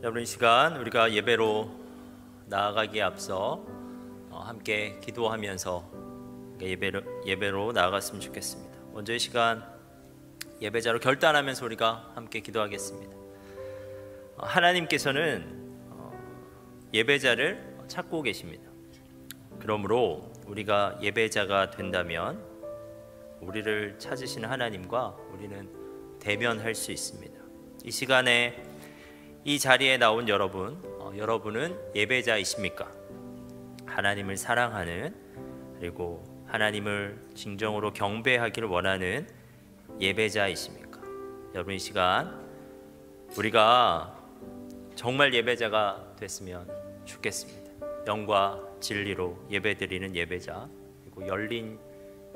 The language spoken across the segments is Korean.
여러분, 이 시간 우리가 예배로 나아가기에 앞서 함께 기도하면서 예배로 나아갔으면 좋겠습니다. 먼저 이 시간 예배자로 결단하면서 우리가 함께 기도하겠습니다. 하나님께서는 예배자를 찾고 계십니다. 그러므로 우리가 예배자가 된다면 우리를 찾으시는 하나님과 우리는 대면할 수 있습니다. 이 시간에 이 자리에 나온 여러분은 예배자이십니까? 하나님을 사랑하는, 그리고 하나님을 진정으로 경배하기를 원하는 예배자이십니까? 여러분, 이 시간 우리가 정말 예배자가 됐으면 좋겠습니다. 영과 진리로 예배드리는 예배자, 그리고 열린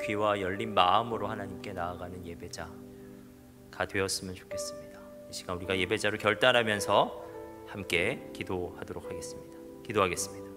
귀와 열린 마음으로 하나님께 나아가는 예배자가 되었으면 좋겠습니다. 이 시간 우리가 예배자로 결단하면서 함께 기도하도록 하겠습니다. 기도하겠습니다.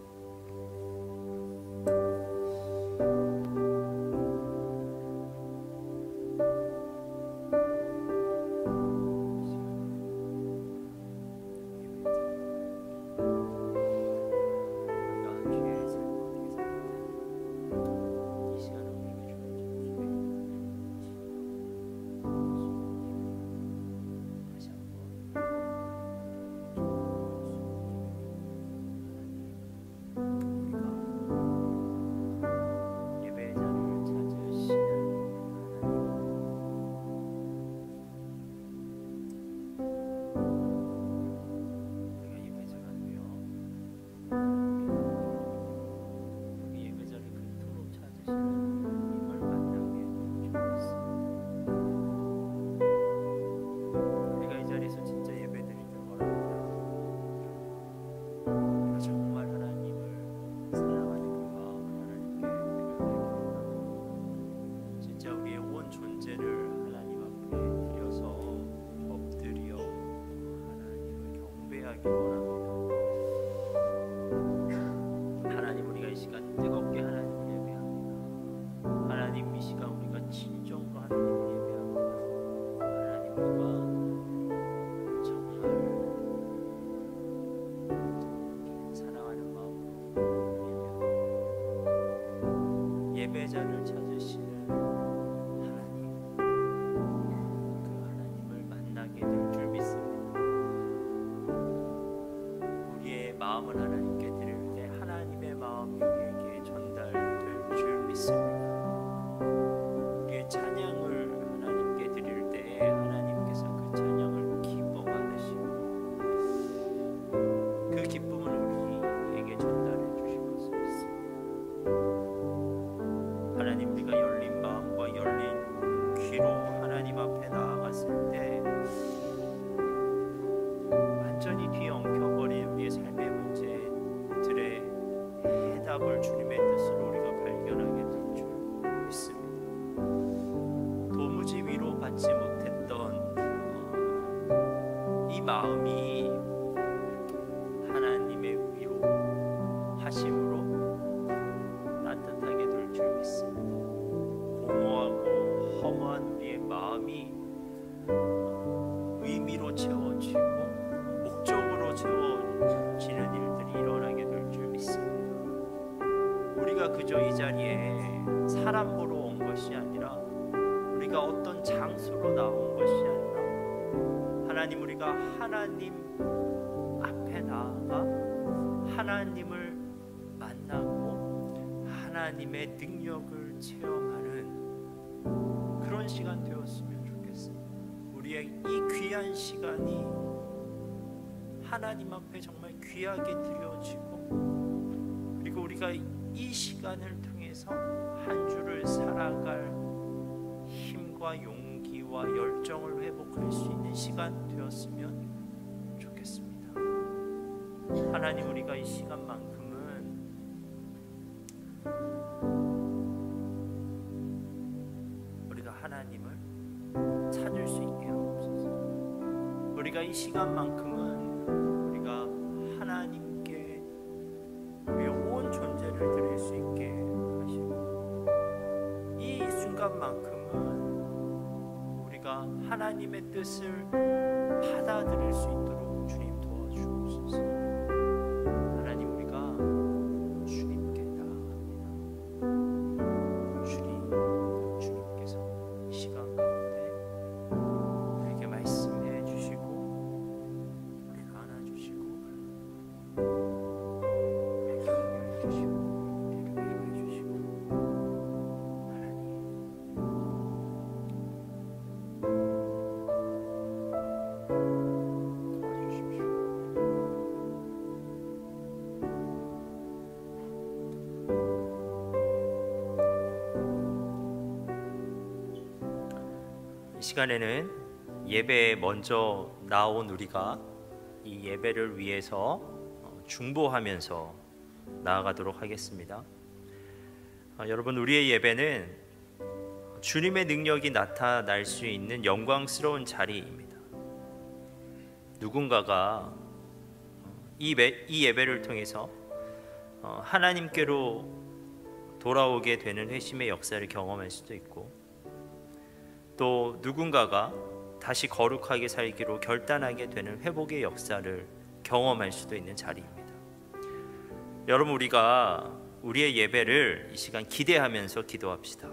하나님, 우리가 이 시간 뜨겁게 하나님을 예배합니다. 하나님, 이 시간 우리가 진정으로 하나님을 예배합니다. 하나님, 우리가 정말 사랑하는 마음으로 예배합니다. 예배자를 찾으시는 하나님, 그 하나님을 만나게 될 줄 믿습니다. 우리의 마음을 하나님께 드릴 때 하나님의 마음이 우리에게 전달될 줄 믿습니다. 우리의 찬양을 하나님께 드릴 때 하나님께서 그 찬양을 기뻐 받으시고 그 기쁨을 우리에게 전달해 주실 것을 믿습니다. 하나님, 우리가 열린 마음과 열린 귀로 하나님 앞에 나아갔을 때 완전히 뒤엉켜버린 우리의 삶의 문제들의 해답을 주님의 뜻으로 우리가 발견하게 될 줄 믿습니다. 도무지 위로받지 못했던 이 마음이 하나님의 위로하심으로 따뜻하게 될 줄 믿습니다. 공허하고 허무한 우리의 마음이 의미로 채워지고 목적으로 채워지는 일들이 일어나게 될 줄 믿습니다. 우리가 그저 이 자리에 사람 보러 온 것이 아니라, 우리가 어떤 장소로 나온 것이 아니라, 하나님, 우리가 하나님 앞에 나아가 하나님을 만나고 하나님의 능력을 체험하는 그런 시간 되었으면 좋겠습니다. 우리의 이 귀한 시간이 하나님 앞에 정말 귀하게 드려지고, 그리고 우리가 이 시간을 통해서 한 주를 살아갈 힘과 용기와 열정을 회복할 수 있는 시간 되었으면 좋겠습니다. 하나님, 우리가 이 시간만큼은 우리가 하나님을 찾을 수 있게 하옵소서. 우리가 이 시간만큼은 우리가 하나님께 우리의 온 존재를 드릴 수 있게 하시고, 이 순간만큼은 우리가 하나님의 뜻을 받아들일 수 있도록 주님 도와주옵소서. 시간에는 예배에 먼저 나온 우리가 이 예배를 위해서 중보하면서 나아가도록 하겠습니다. 여러분, 우리의 예배는 주님의 능력이 나타날 수 있는 영광스러운 자리입니다. 누군가가 이 예배를 통해서 하나님께로 돌아오게 되는 회심의 역사를 경험할 수도 있고, 또 누군가가 다시 거룩하게 살기로 결단하게 되는 회복의 역사를 경험할 수도 있는 자리입니다. 여러분, 우리가 우리의 예배를 이 시간 기대하면서 기도합시다.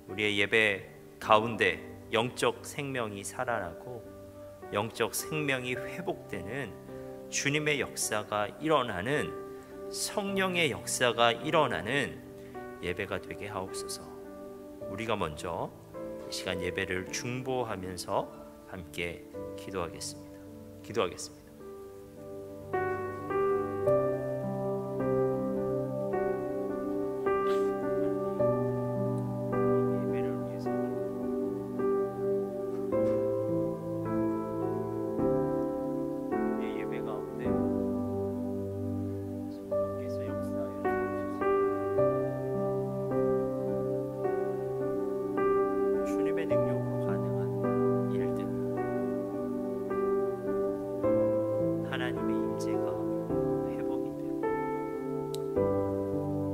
우리의 예배 가운데 영적 생명이 살아나고 영적 생명이 회복되는 주님의 역사가 일어나는, 성령의 역사가 일어나는 예배가 되게 하옵소서. 우리가 먼저 이 시간 예배를 중보하면서 함께 기도하겠습니다.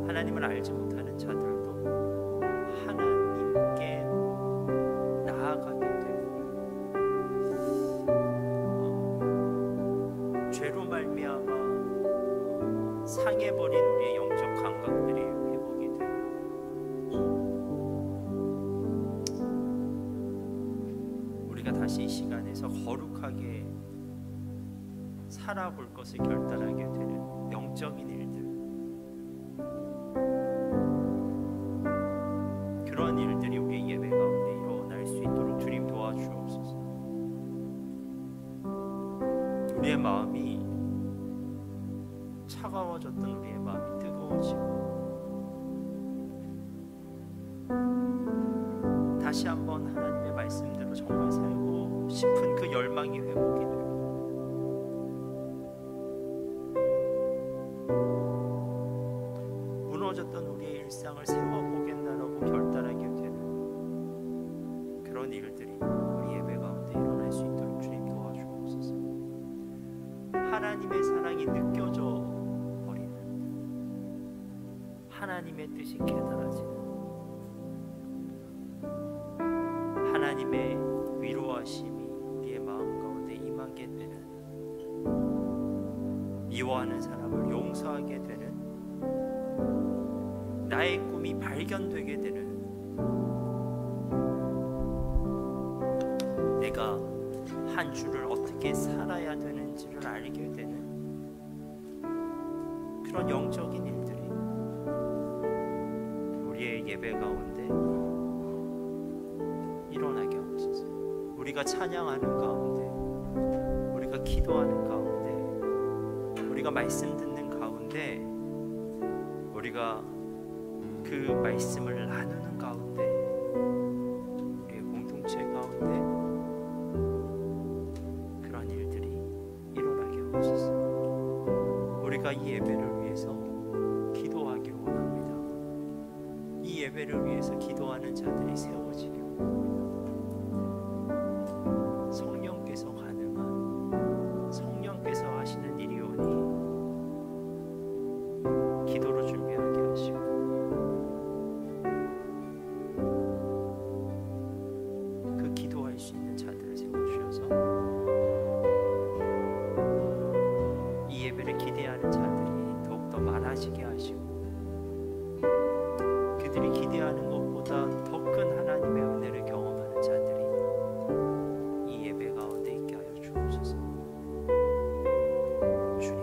하나님을 알지 못하는 자들도 하나님께 나아가게 되고, 죄로 말미암아 상해버린 우리의 영적 감각들이 회복이 되고, 우리가 다시 이 시간에서 거룩하게 살아볼 것을 결단하게 되는 영적인 일들, 그런 일들이 우리의 예배 가운데 일어날 수 있도록 주님 도와주옵소서. 우리의 마음이 차가워졌던 우리의 마음이 뜨거워지고, 다시 한번 하나님의 말씀대로 정말 살고 싶은 그 열망이 회복이 되고, 무너졌던 우리의 일상을 세워보겠나라고 결단하게 되는 그런 일들이 우리 예배 가운데 일어날 수 있도록 주님 도와주옵소서. 하나님의 사랑이 느껴져 버리는, 하나님의 뜻이 깨달아지는, 하나님의 위로하심이 우리의 마음 가운데 임하게 되는, 미워하는 사람을 용서하게 되는, 나의 꿈이 발견되게 되는, 내가 한 주를 어떻게 살아야 되는지를 알게 되는 그런 영적인 일들이 우리의 예배 가운데 일어나게 하옵소서. 우리가 찬양하는 가운데, 우리가 기도하는 가운데, 우리가 말씀 듣는 가운데, 우리가 그 말씀을 나누는 가운데, 우리의 공동체 가운데 그런 일들이 일어나게 하옵소서. 우리가 이 예배를 위해서 기도하기를 원합니다. 이 예배를 위해서 기도하는 자들이 세워지기를 원합니다. 성령께서 가능한, 성령께서 하시는 일이오니 기도로 준비하게 하시고, 기도할 수 있는 자들을 세워주셔서 이 예배를 기대하는 자들이 더욱더 많아지게 하시고, 그들이 기대하는 것보다 더 큰 하나님의 은혜를 경험하는 자들이 이 예배 가운데 있게 하여 주옵소서. 주님,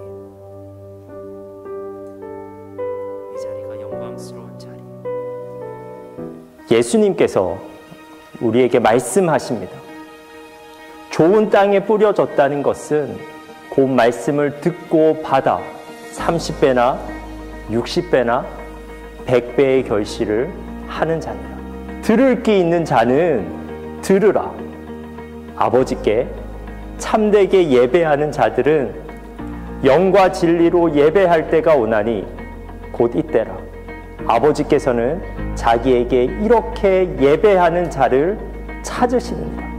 이 자리가 영광스러운 자리, 예수님께서 우리에게 말씀하십니다. 좋은 땅에 뿌려졌다는 것은 그 말씀을 듣고 받아 30배나 60배나 100배의 결실을 하는 자니라. 들을 귀 있는 자는 들으라. 아버지께 참되게 예배하는 자들은 영과 진리로 예배할 때가 오나니 곧 이때라. 아버지께서는 자기에게 이렇게 예배하는 자를 찾으시느니라.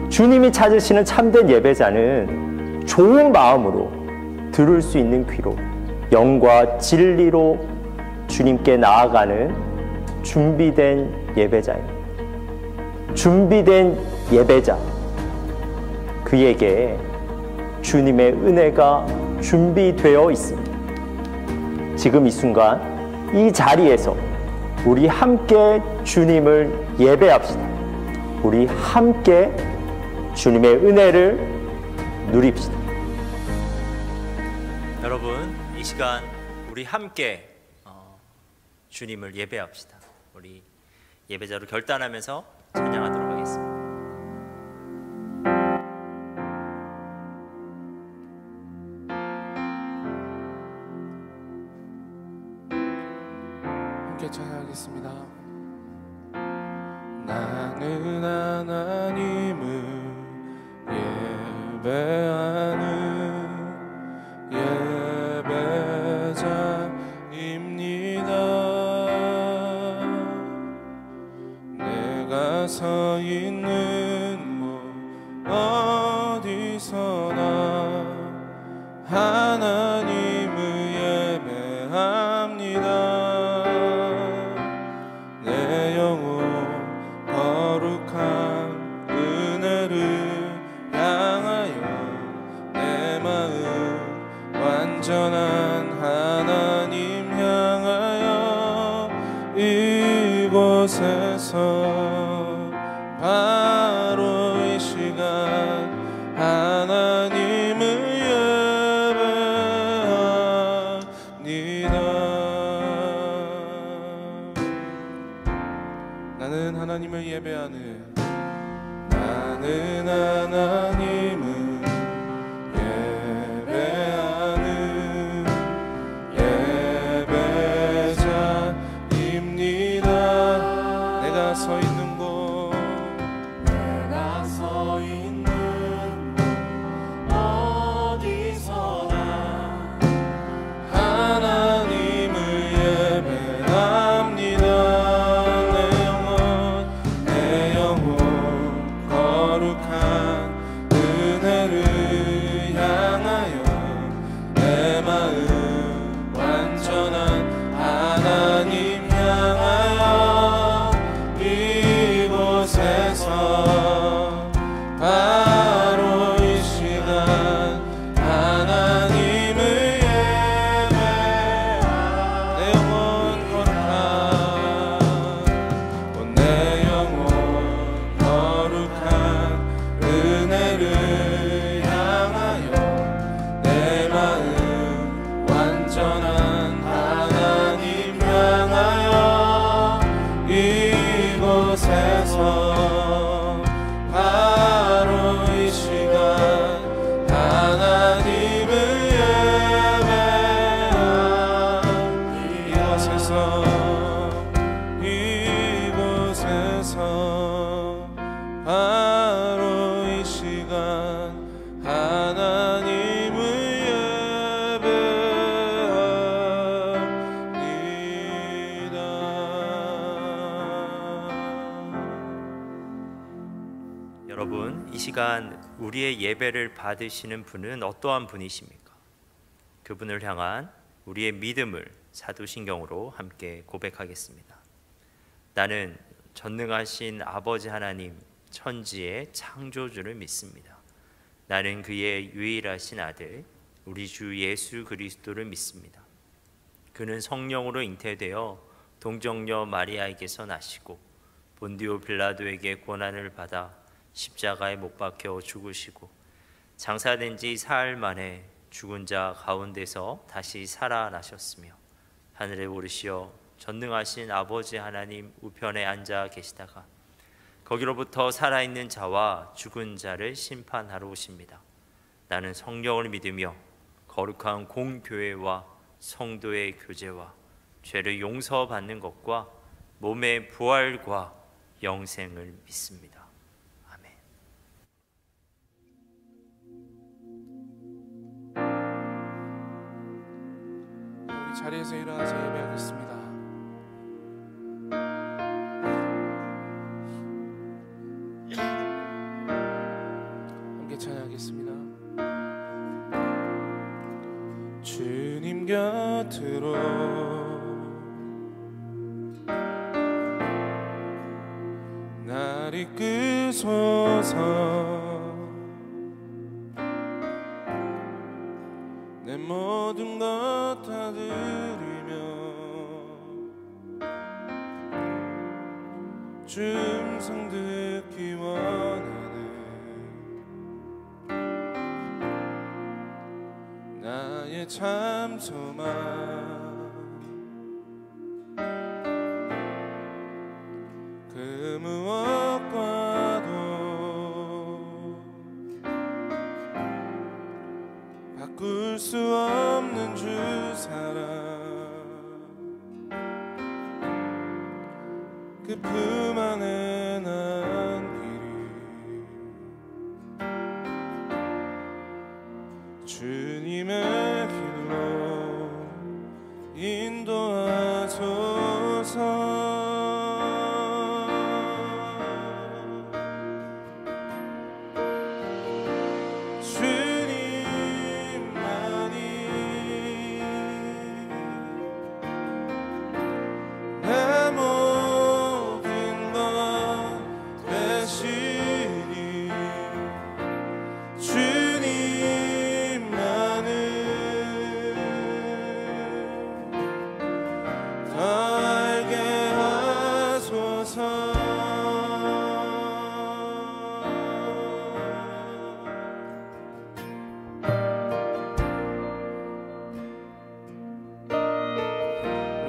주님이 찾으시는 참된 예배자는 좋은 마음으로 들을 수 있는 귀로 영과 진리로 주님께 나아가는 준비된 예배자입니다. 준비된 예배자, 그에게 주님의 은혜가 준비되어 있습니다. 지금 이 순간 이 자리에서 우리 함께 주님을 예배합시다. 우리 함께 주님의 은혜를 누립시다. 여러분, 이 시간 우리 함께 주님을 예배합시다. 우리 예배자로 결단하면서 찬양하도록 하겠습니다. 함께 찬양하겠습니다. 나는 하나님을 예배하는 예배자입니다. 내가 서 있는 곳 어디서나 하나님을 예배합니다. 내 영혼 거룩한 은혜를 향하여 내 마음 완전한 하나님 향하여 이곳에서 바로 이 시간 하나님을 예배합니다. 나는 하나님을 예배하는 나는 하나님을 예배하는 예배자입니다. 내가 서 있는 곳 내가 서 있는 어디서나 하나님을 예배합니다. 내 영혼 거룩한 은혜를 향하여 내 마음 완전한 하나님 향하여 이곳에서 바로 이 시간 하나님을 예배하라. 내 영혼 거룩한 내 영혼 거룩한 은혜를 향하여 내 마음 완전한 하나님 향하여 이곳에서 바로 이 시간 하나님을 예배하라. 이곳에서 바로 이 시간 하나님을 예배합니다. 여러분, 이 시간 우리의 예배를 받으시는 분은 어떠한 분이십니까? 그분을 향한 우리의 믿음을 사도신경으로 함께 고백하겠습니다. 나는 전능하신 아버지 하나님, 천지의 창조주를 믿습니다. 나는 그의 유일하신 아들, 우리 주 예수 그리스도를 믿습니다. 그는 성령으로 잉태되어 동정녀 마리아에게서 나시고 본디오 빌라도에게 고난을 받아 십자가에 못 박혀 죽으시고 장사된 지 사흘 만에 죽은 자 가운데서 다시 살아나셨으며 하늘에 오르시어 전능하신 아버지 하나님 우편에 앉아 계시다가 거기로부터 살아있는 자와 죽은 자를 심판하러 오십니다. 나는 성령을 믿으며 거룩한 공교회와 성도의 교제와 죄를 용서받는 것과 몸의 부활과 영생을 믿습니다. 자리에서 일어나서 예배하겠습니다. 함께 찬양하겠습니다. 주님 곁으로 날 이끄소서. 내 모든 것 다 드리며 음성 듣기 원하네. 나의 참 소망 그 무엇과도 바꿀 수 없는 주 사랑 그 품 안에 난 길이 주님의 길로 인도하소서.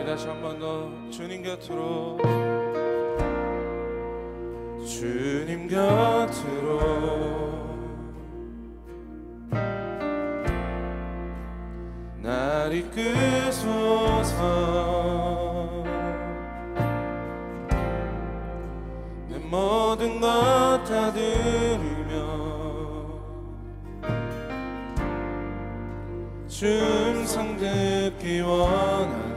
다시 한 번 더 주님 곁으로 주님 곁으로 날 이끄소서. 내 모든 것 다 드리며 주 음성 듣기 원하네.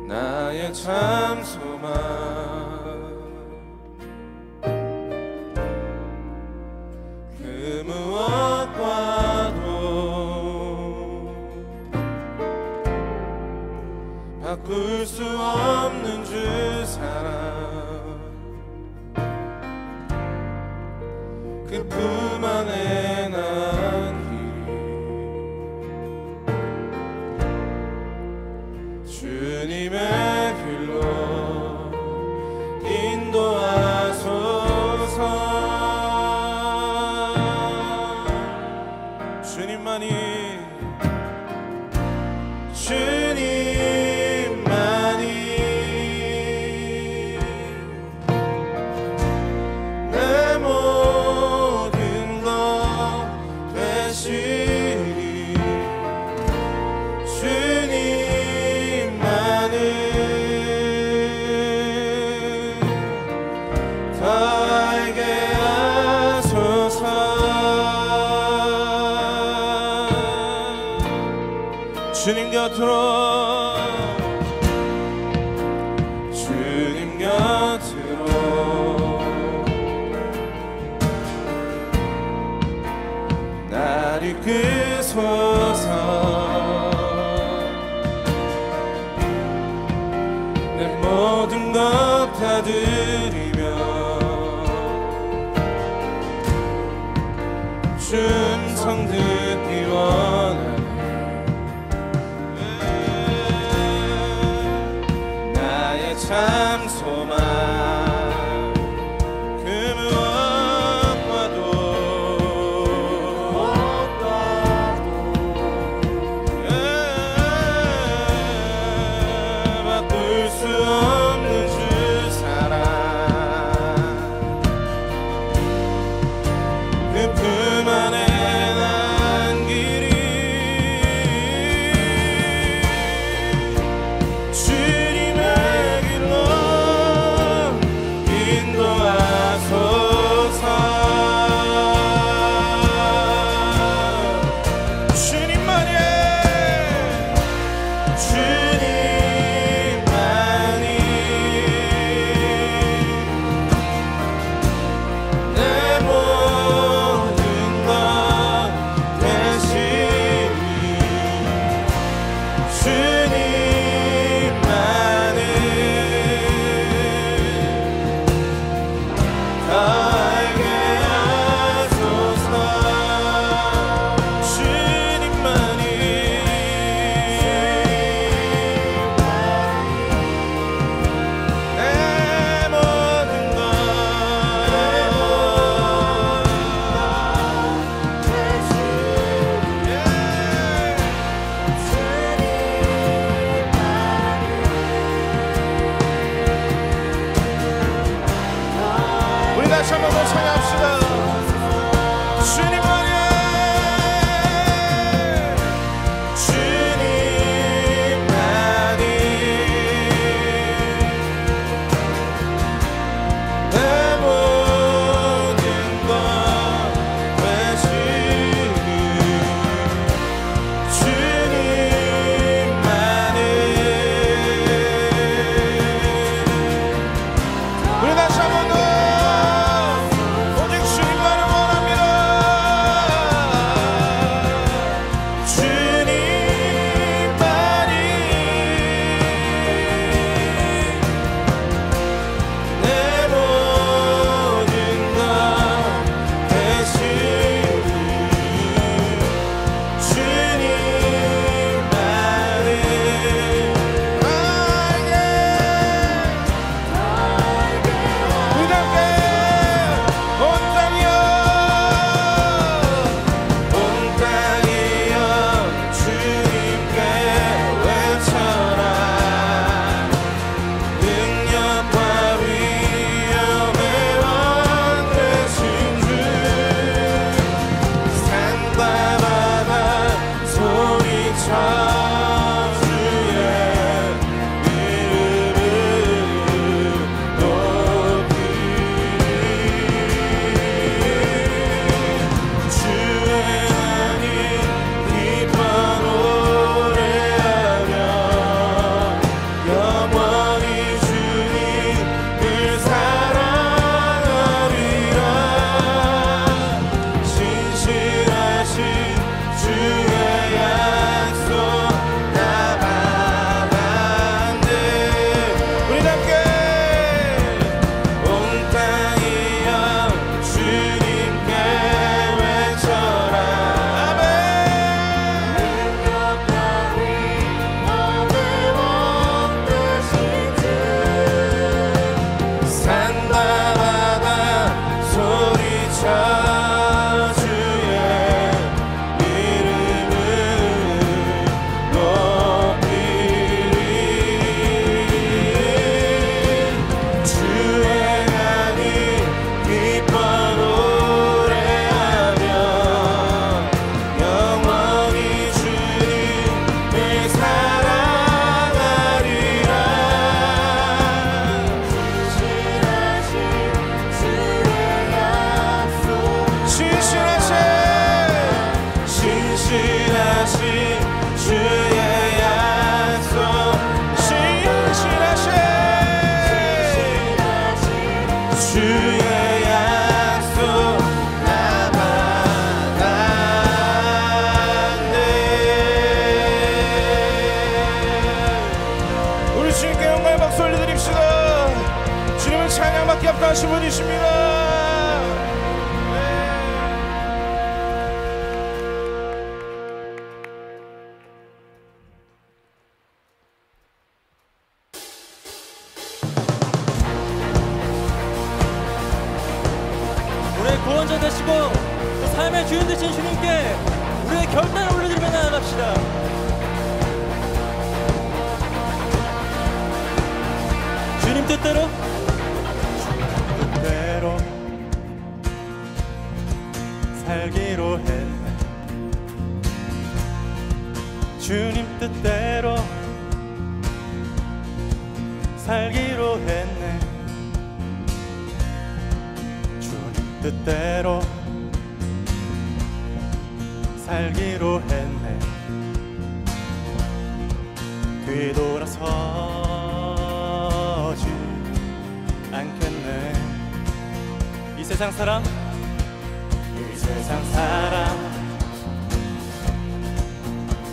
나의 참 소망 그 무엇과도 바꿀 수 없는 주 사랑 그 품 안에 난 주님의 길로 인도하소서. 주님만이 내 모든 것 되시리. 주님 곁으로 주님 곁으로 날 이끄소서. 내 모든 것 다 드리며 주 음성 듣기 원하네. 참 소망 그 무엇과도 바꿀 수 없는 주 사랑 그 품 안에 난 길이 다시 한번 더 찬양합시다. 주님만이 합당하신 분이십니다. 우리의 구원자 되시고 그 삶의 주인 되신 주님께 우리의 결단을 올려드리며 나아갑시다. 주님 뜻대로 살기로 했네. 주님 뜻대로 살기로 했네. 주님 뜻대로 살기로 했네. 뒤돌아서지 않겠네. 이 세상 사람, 이 세상 사람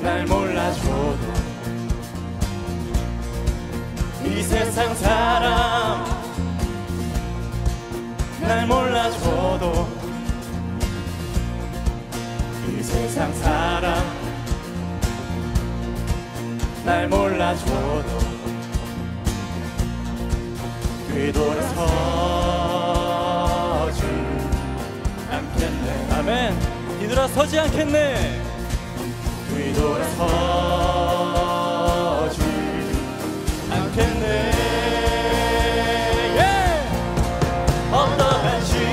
날 몰라줘도, 이 세상 사람 날 몰라줘도, 이 세상 사람 날 몰라줘도 뒤돌아서지 않겠네. 아멘. 뒤돌아서지 않겠네. 뒤돌아서지 않겠네. 어떠한 시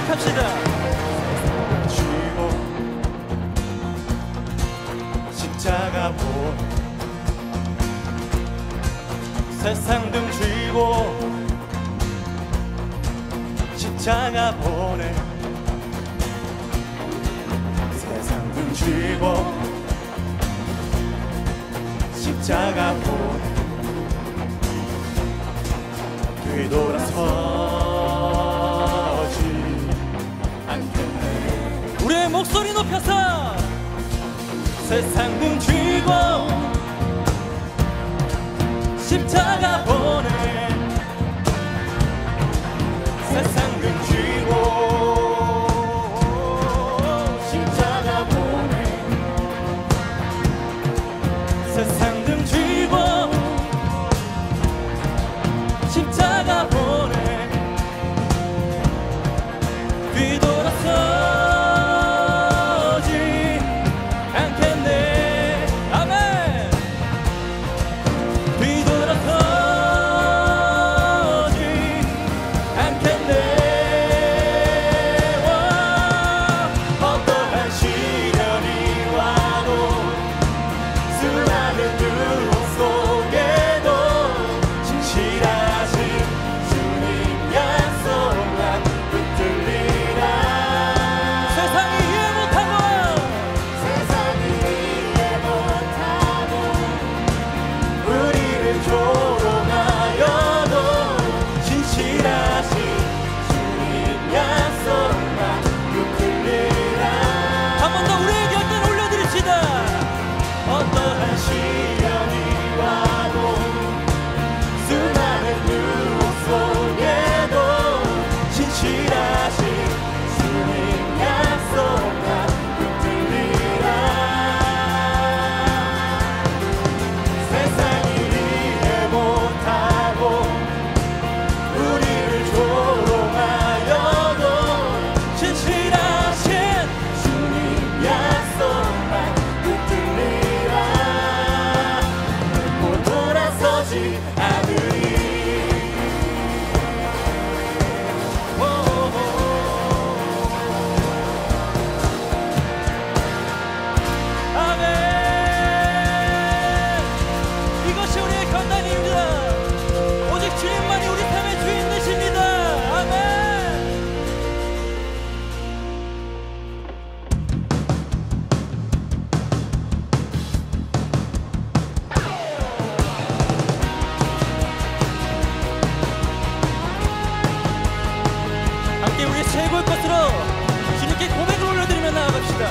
고백합시다. 쥐고 십자가 보내 세상 등 쥐고 십자가 보내 세상 등 쥐고 십자가 보내 뒤돌아서지 않겠네. 우리의 목소리 높여서 세상 등 쥐고 십자가 보내 세상 등 쥐고 십자가 보내 세상 등 쥐고 십자가 보내 뒤돌아서지 않겠네. 아멘. 뒤돌아서지 않겠네. 어떠한 시련이 와도 수많은 유혹 속에도 진실하신 주님 약속 난 붙들리라. 세상이 이해 못하고 세상이 이해 못하고 우리를 조롱하여도 진실하신 주님 약속만 붙들리라. 한 번 더 우리의 결단 올려드립시다. 어떠한 시련이 와도 수많은 유혹 속에도 진실하신 주님 약속만 붙들리라. 세상이 이해 못하고 우리를 조롱하여도 진실하신 주님 약속만 붙들리라. 못 돌아서지 않으리. 아멘. 이것이 우리의 결단입니다. 오직 주님만이 우리 삶의 주인 되십니다. 아멘. 함께 우리 최고의 것으로 주님께 고백을 올려드리며 나아갑시다.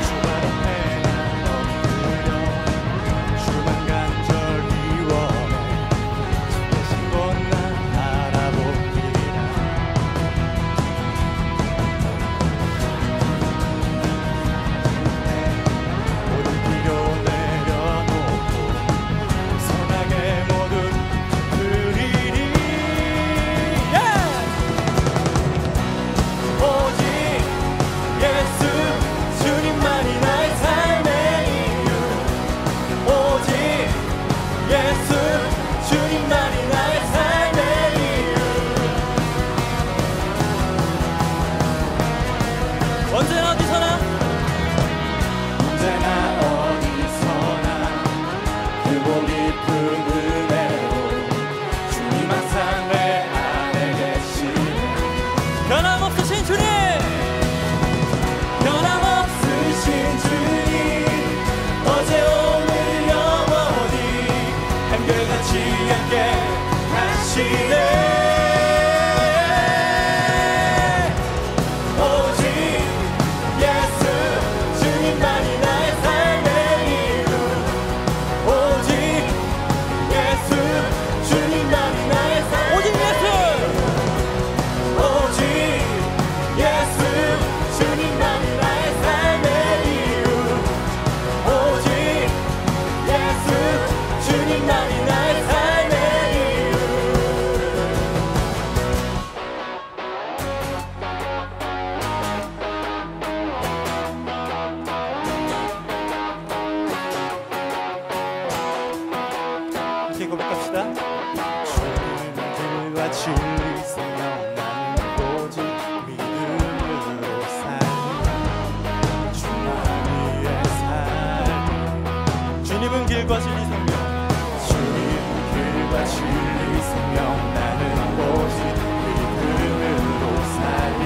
주만 앞에 엎드려 주만 간절히 원해 대신 것난 알아보리라. 모든 비교 내려놓고 선하게 모든 드리리. 오직 예수 주님만이 나의 삶의 이유. 오직 예수 주님만이 나의 삶의 이유. 언제나 어디서나 언제나 어디서나 크고 깊은 은혜로 주님 항상 내 안에 계시네. 변함없으신 주님, 변함없으신 주님 어제 오늘 영원히 한결같이 함께 하시네. 오직 예수 주님만이 나의 삶의 이유. 오직 예수 주님만이 나의 삶의 오직 예수. 오직 예수 주님만이 나의 삶의 이유. 오직 예수 주님만이 나의 삶의 이유. 진리 생명 나는 오직 믿음으로 살리 주만 위에 살리 주님은 길과 진리 생명 주님은 길과 진리 생명 나는 오직 믿음으로 살리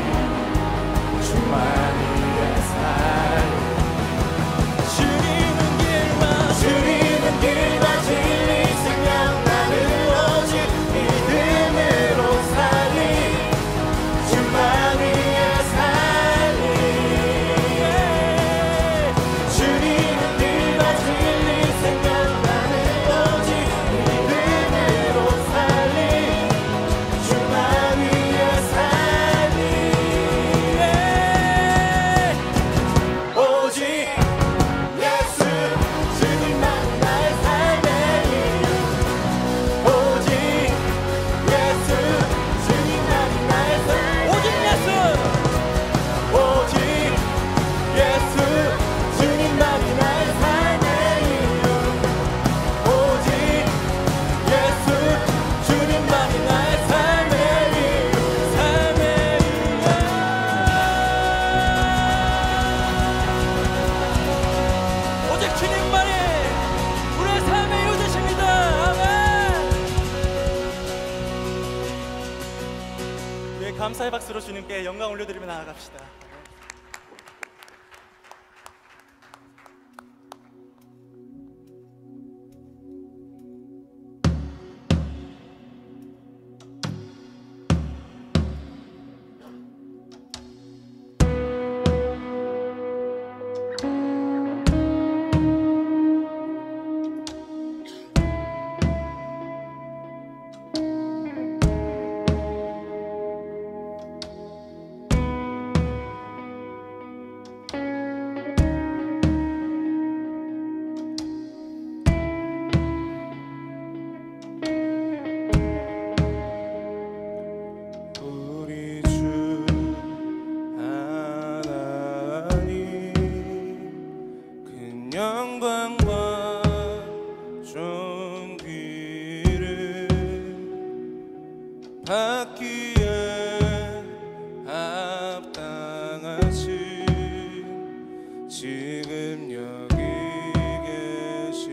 주만 위에 살리 주님은 길과 진리 생명 나는 오직 믿음으로 살리 주만 위에 살리 주님은 길과 진리 생명 나는 오직 믿음으로 살리 주만 위에 살리 오직 예수 주님만 나의 삶의 이유 오직 예수 주님만이 나의 삶 오직 예수 오직 예수 주님만이 나의 삶의 이유 오직 예수 주님만이 나의 삶의 이유 삶의 이유 오직 주님만이 우리의 삶의 이유 되십니다. 아멘. 네, 감사의 박수로 주님께 영광 올려드리며 나아갑시다. 우리 주 하나님 큰 영광과 존귀를 받기에 합당하신 지금 여기 계신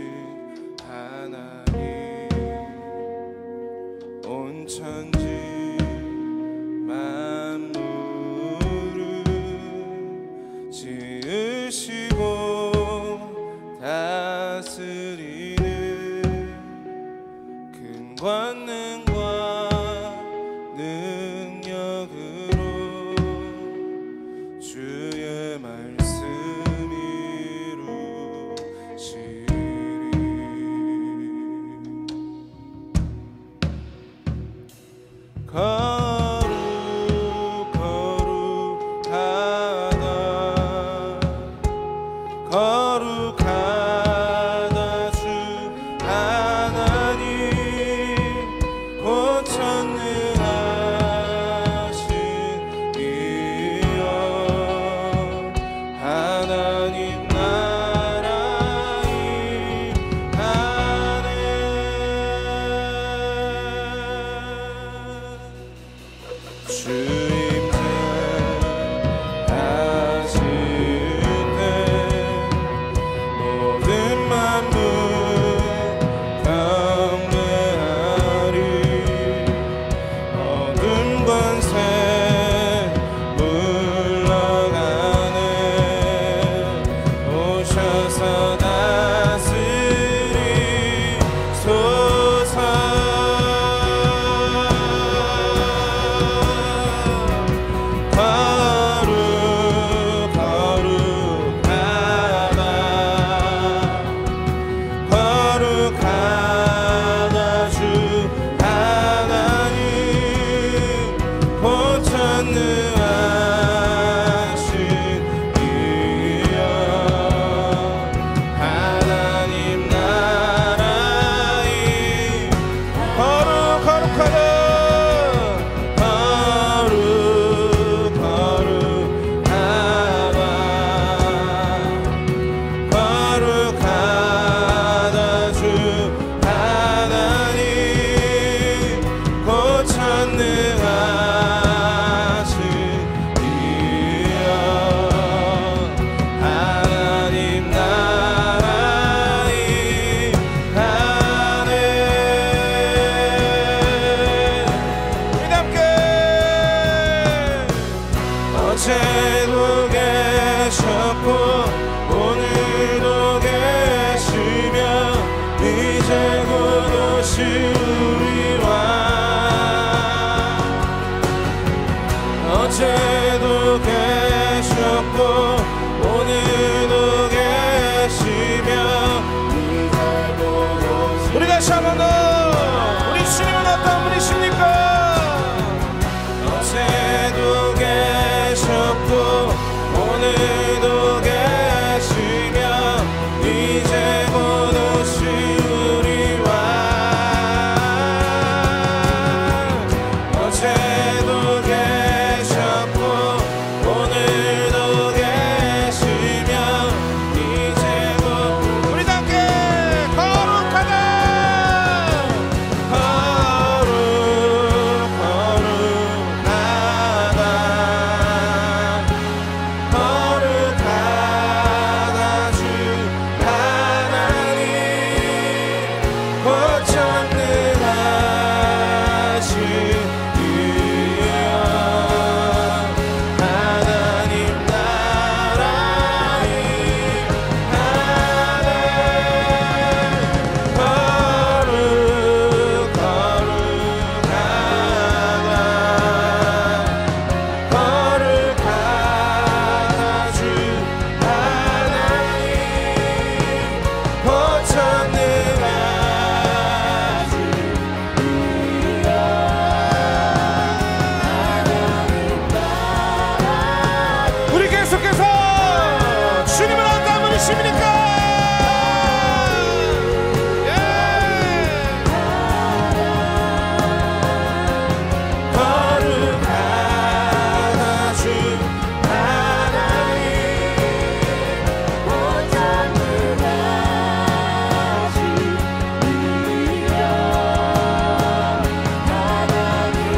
하나님 온 천지 만물을 지으시고 다스리는 큰 권능과 능력으로 주의 말씀 이루시리 거룩하다 주 하나님 곧 전능하신 이여 하나님 나라 임하네 주임새 하실 때 모든 만물 경배하리 어둠 권세 물러가네 오셔서 다스리소서 하나님 나라의 안에 우리 함께 어제도 계셨고 오늘도 계시며 이제 곧 오실 우리 왕 어제도 계셨고 오늘도 계시며 이제 곧 오실 우리 다시 한 번 더 우리 주님은 어떤 분이십니까? 어제도 계셨고 오늘도 계시며 이제 곧 오실 우리 왕 어제도 계셨고 오늘도 계시며 이제 곧 우리 함께 거룩하다 거룩하다 주 하나님 고천능하시리여 하나님 나라의 안에 거룩하다 주 하나님 고천능하시리여 우리 계속해서 주님은 어떤 분이십니까? 예. 거룩하다 주 하나님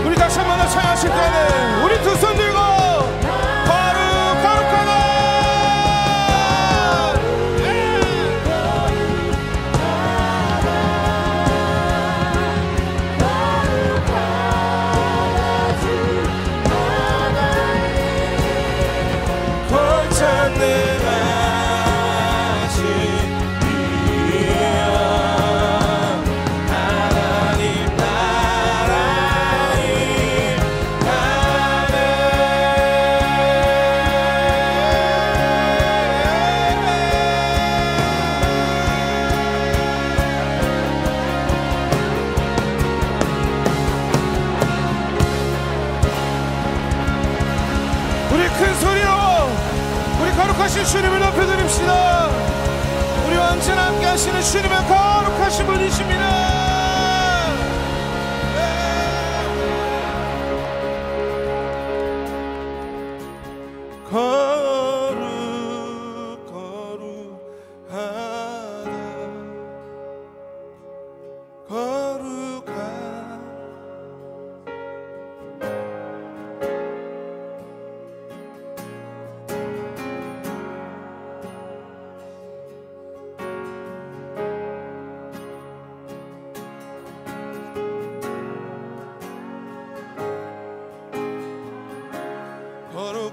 우리 다시 한 번 더 찬양하실 때는 우리 두 손 들고 거룩하다 예. 고천능하시리여 하나님 나라의 우리 큰 소리로 우리 거룩하신 주님을 높여드립시다. 우리 언제나 함께 하시는 주님의 거룩하신 분이십니다.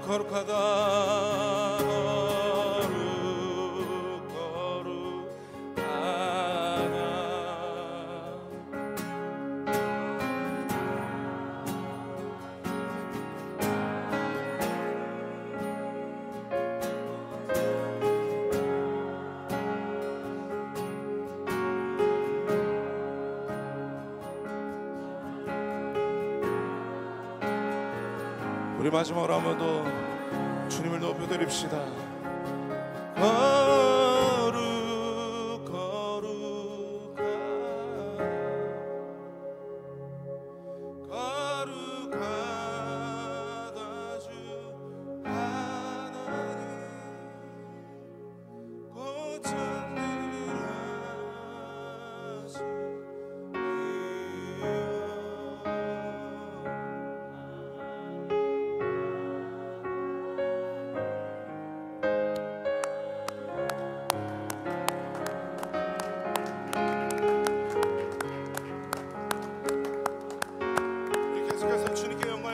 거룩하다 우리 마지막으로 한 번 더 주님을 높여드립시다. 거룩하다 주 하나님 고천능하시리여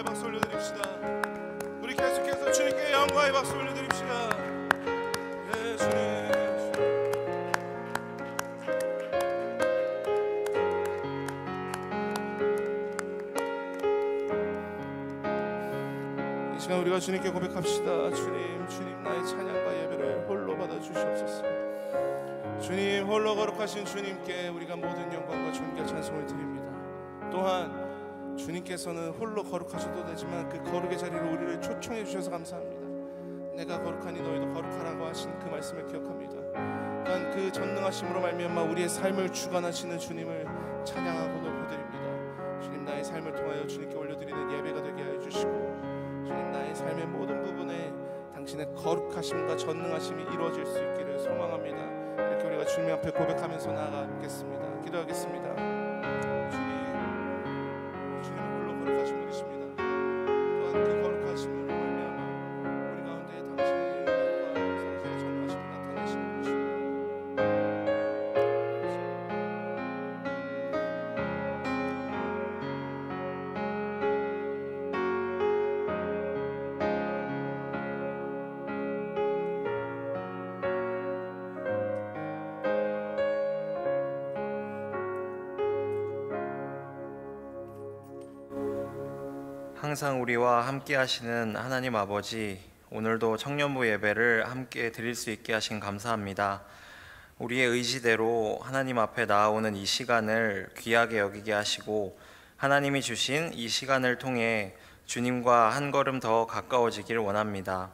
영광의 박수 올려드립시다. 우리 계속해서 주님께 영광의 박수 올려드립시다. 예, 주님. 이 시간 우리가 주님께 고백합시다. 주님 나의 찬양과 예배를 홀로 받아 주시옵소서. 주님, 홀로 거룩하신 주님께 우리가 모든 영광과 존귀와 찬송을 드립니다. 또한 주님께서는 홀로 거룩하셔도 되지만 그 거룩의 자리로 우리를 초청해 주셔서 감사합니다. 내가 거룩하니 너희도 거룩하라고 하신 그 말씀을 기억합니다. 또한 그 전능하심으로 말미암아 우리의 삶을 주관하시는 주님을 찬양하고 높여드립니다. 주님, 나의 삶을 통하여 주님께 올려드리는 예배가 되게 하여 주시고, 주님, 나의 삶의 모든 부분에 당신의 거룩하심과 전능하심이 이루어질 수 있기를 소망합니다. 이렇게 우리가 주님 앞에 고백하면서 나아가겠습니다. 기도하겠습니다. 주님은 홀로 거룩하신 분이십니다. 또한 그 거룩하심으로 말미암아 우리 가운데 당신의 영광과 당신의 전능하심을 나타내시는 분이십니다. 항상 우리와 함께 하시는 하나님 아버지, 오늘도 청년부 예배를 함께 드릴 수 있게 하신 감사합니다. 우리의 의지대로 하나님 앞에 나아오는 이 시간을 귀하게 여기게 하시고, 하나님이 주신 이 시간을 통해 주님과 한 걸음 더 가까워지길 원합니다.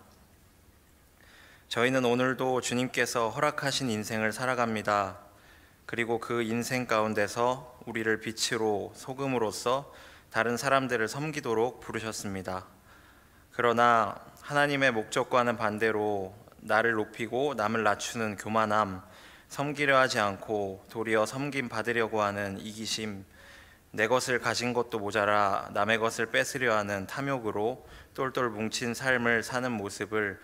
저희는 오늘도 주님께서 허락하신 인생을 살아갑니다. 그리고 그 인생 가운데서 우리를 빛으로, 소금으로써 다른 사람들을 섬기도록 부르셨습니다. 그러나 하나님의 목적과는 반대로 나를 높이고 남을 낮추는 교만함, 섬기려 하지 않고 도리어 섬김 받으려고 하는 이기심, 내 것을 가진 것도 모자라 남의 것을 뺏으려 하는 탐욕으로 똘똘 뭉친 삶을 사는 모습을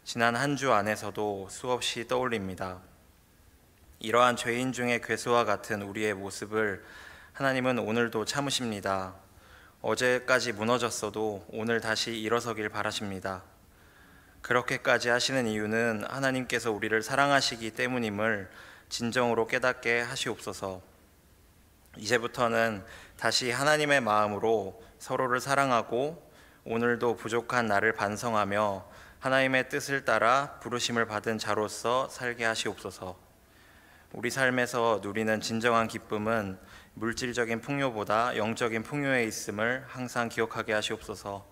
지난 한 주 안에서도 수없이 떠올립니다. 이러한 죄인 중의 괴수와 같은 우리의 모습을 하나님은 오늘도 참으십니다. 어제까지 무너졌어도 오늘 다시 일어서길 바라십니다. 그렇게까지 하시는 이유는 하나님께서 우리를 사랑하시기 때문임을 진정으로 깨닫게 하시옵소서. 이제부터는 다시 하나님의 마음으로 서로를 사랑하고 오늘도 부족한 나를 반성하며 하나님의 뜻을 따라 부르심을 받은 자로서 살게 하시옵소서. 우리 삶에서 누리는 진정한 기쁨은 물질적인 풍요보다 영적인 풍요에 있음을 항상 기억하게 하시옵소서.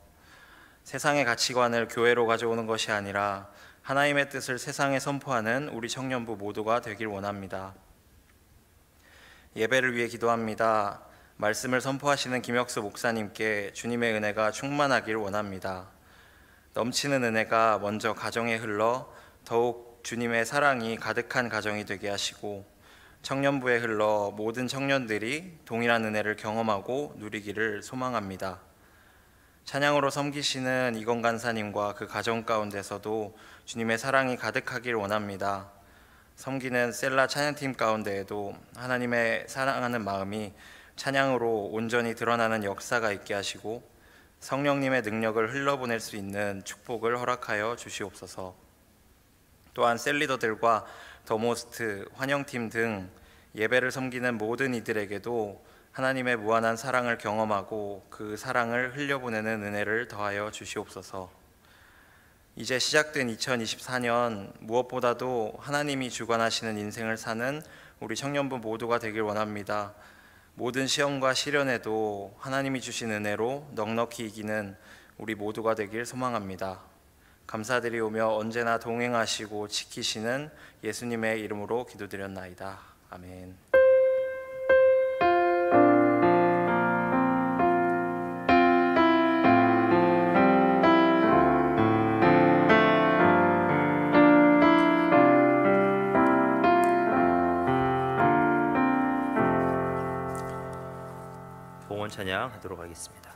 세상의 가치관을 교회로 가져오는 것이 아니라 하나님의 뜻을 세상에 선포하는 우리 청년부 모두가 되길 원합니다. 예배를 위해 기도합니다. 말씀을 선포하시는 김혁수 목사님께 주님의 은혜가 충만하길 원합니다. 넘치는 은혜가 먼저 가정에 흘러 더욱 주님의 사랑이 가득한 가정이 되게 하시고, 청년부에 흘러 모든 청년들이 동일한 은혜를 경험하고 누리기를 소망합니다. 찬양으로 섬기시는 이건 간사님과 그 가정 가운데서도 주님의 사랑이 가득하길 원합니다. 섬기는 셀라 찬양팀 가운데에도 하나님의 사랑하는 마음이 찬양으로 온전히 드러나는 역사가 있게 하시고, 성령님의 능력을 흘러보낼 수 있는 축복을 허락하여 주시옵소서. 또한 셀리더들과 더모스트, 환영팀 등 예배를 섬기는 모든 이들에게도 하나님의 무한한 사랑을 경험하고 그 사랑을 흘려보내는 은혜를 더하여 주시옵소서. 이제 시작된 2024년, 무엇보다도 하나님이 주관하시는 인생을 사는 우리 청년부 모두가 되길 원합니다. 모든 시험과 시련에도 하나님이 주신 은혜로 넉넉히 이기는 우리 모두가 되길 소망합니다. 감사드리오며 언제나 동행하시고 지키시는 예수님의 이름으로 기도드렸나이다. 아멘. 봉헌 찬양하도록 하겠습니다.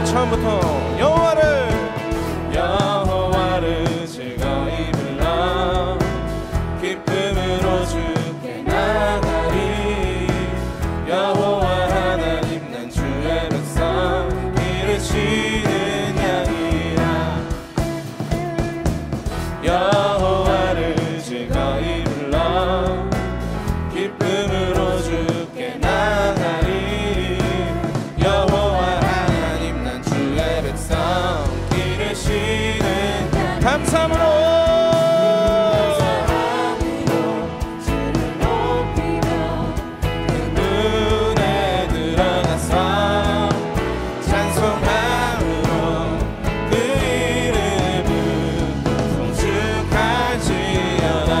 처음부터 여호와를 즐거이 불러 기쁨으로 주께 나가리. 여호와 하나님 난 주의 백성 기르시는 양이라. 여호와를 즐거이 불러 기쁨으로 주께 나가리. 여호와 기르시는 감사함으로 주를 높이며 그 문에 들어가서 찬송함으로 그 이름을 송축할지어다.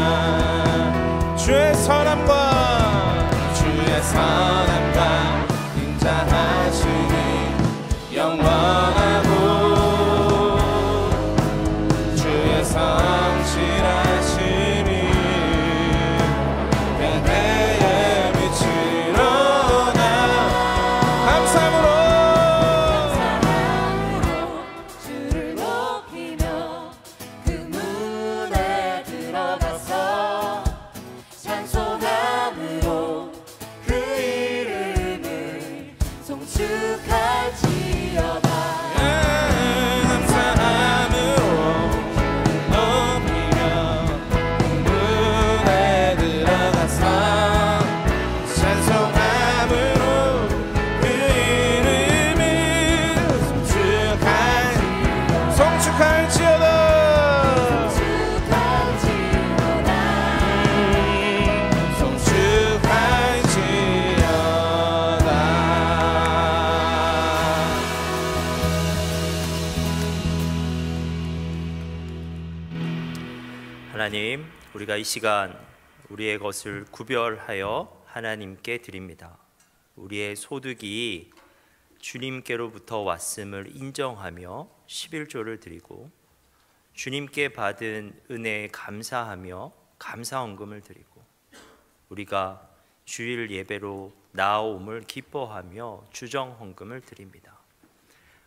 주의 선함과 인자하시니 영원하고 성실하심이 대대에 미치리로다. 감사함으로 주를 높이며 그 문에 들어가서 찬송함으로 그 이름을 송축할지어다. 하나님, 우리가 이 시간 우리의 것을 구별하여 하나님께 드립니다. 우리의 소득이 주님께로부터 왔음을 인정하며 11조를 드리고 주님께 받은 은혜에 감사하며 감사헌금을 드리고 우리가 주일 예배로 나아옴을 기뻐하며 주정헌금을 드립니다.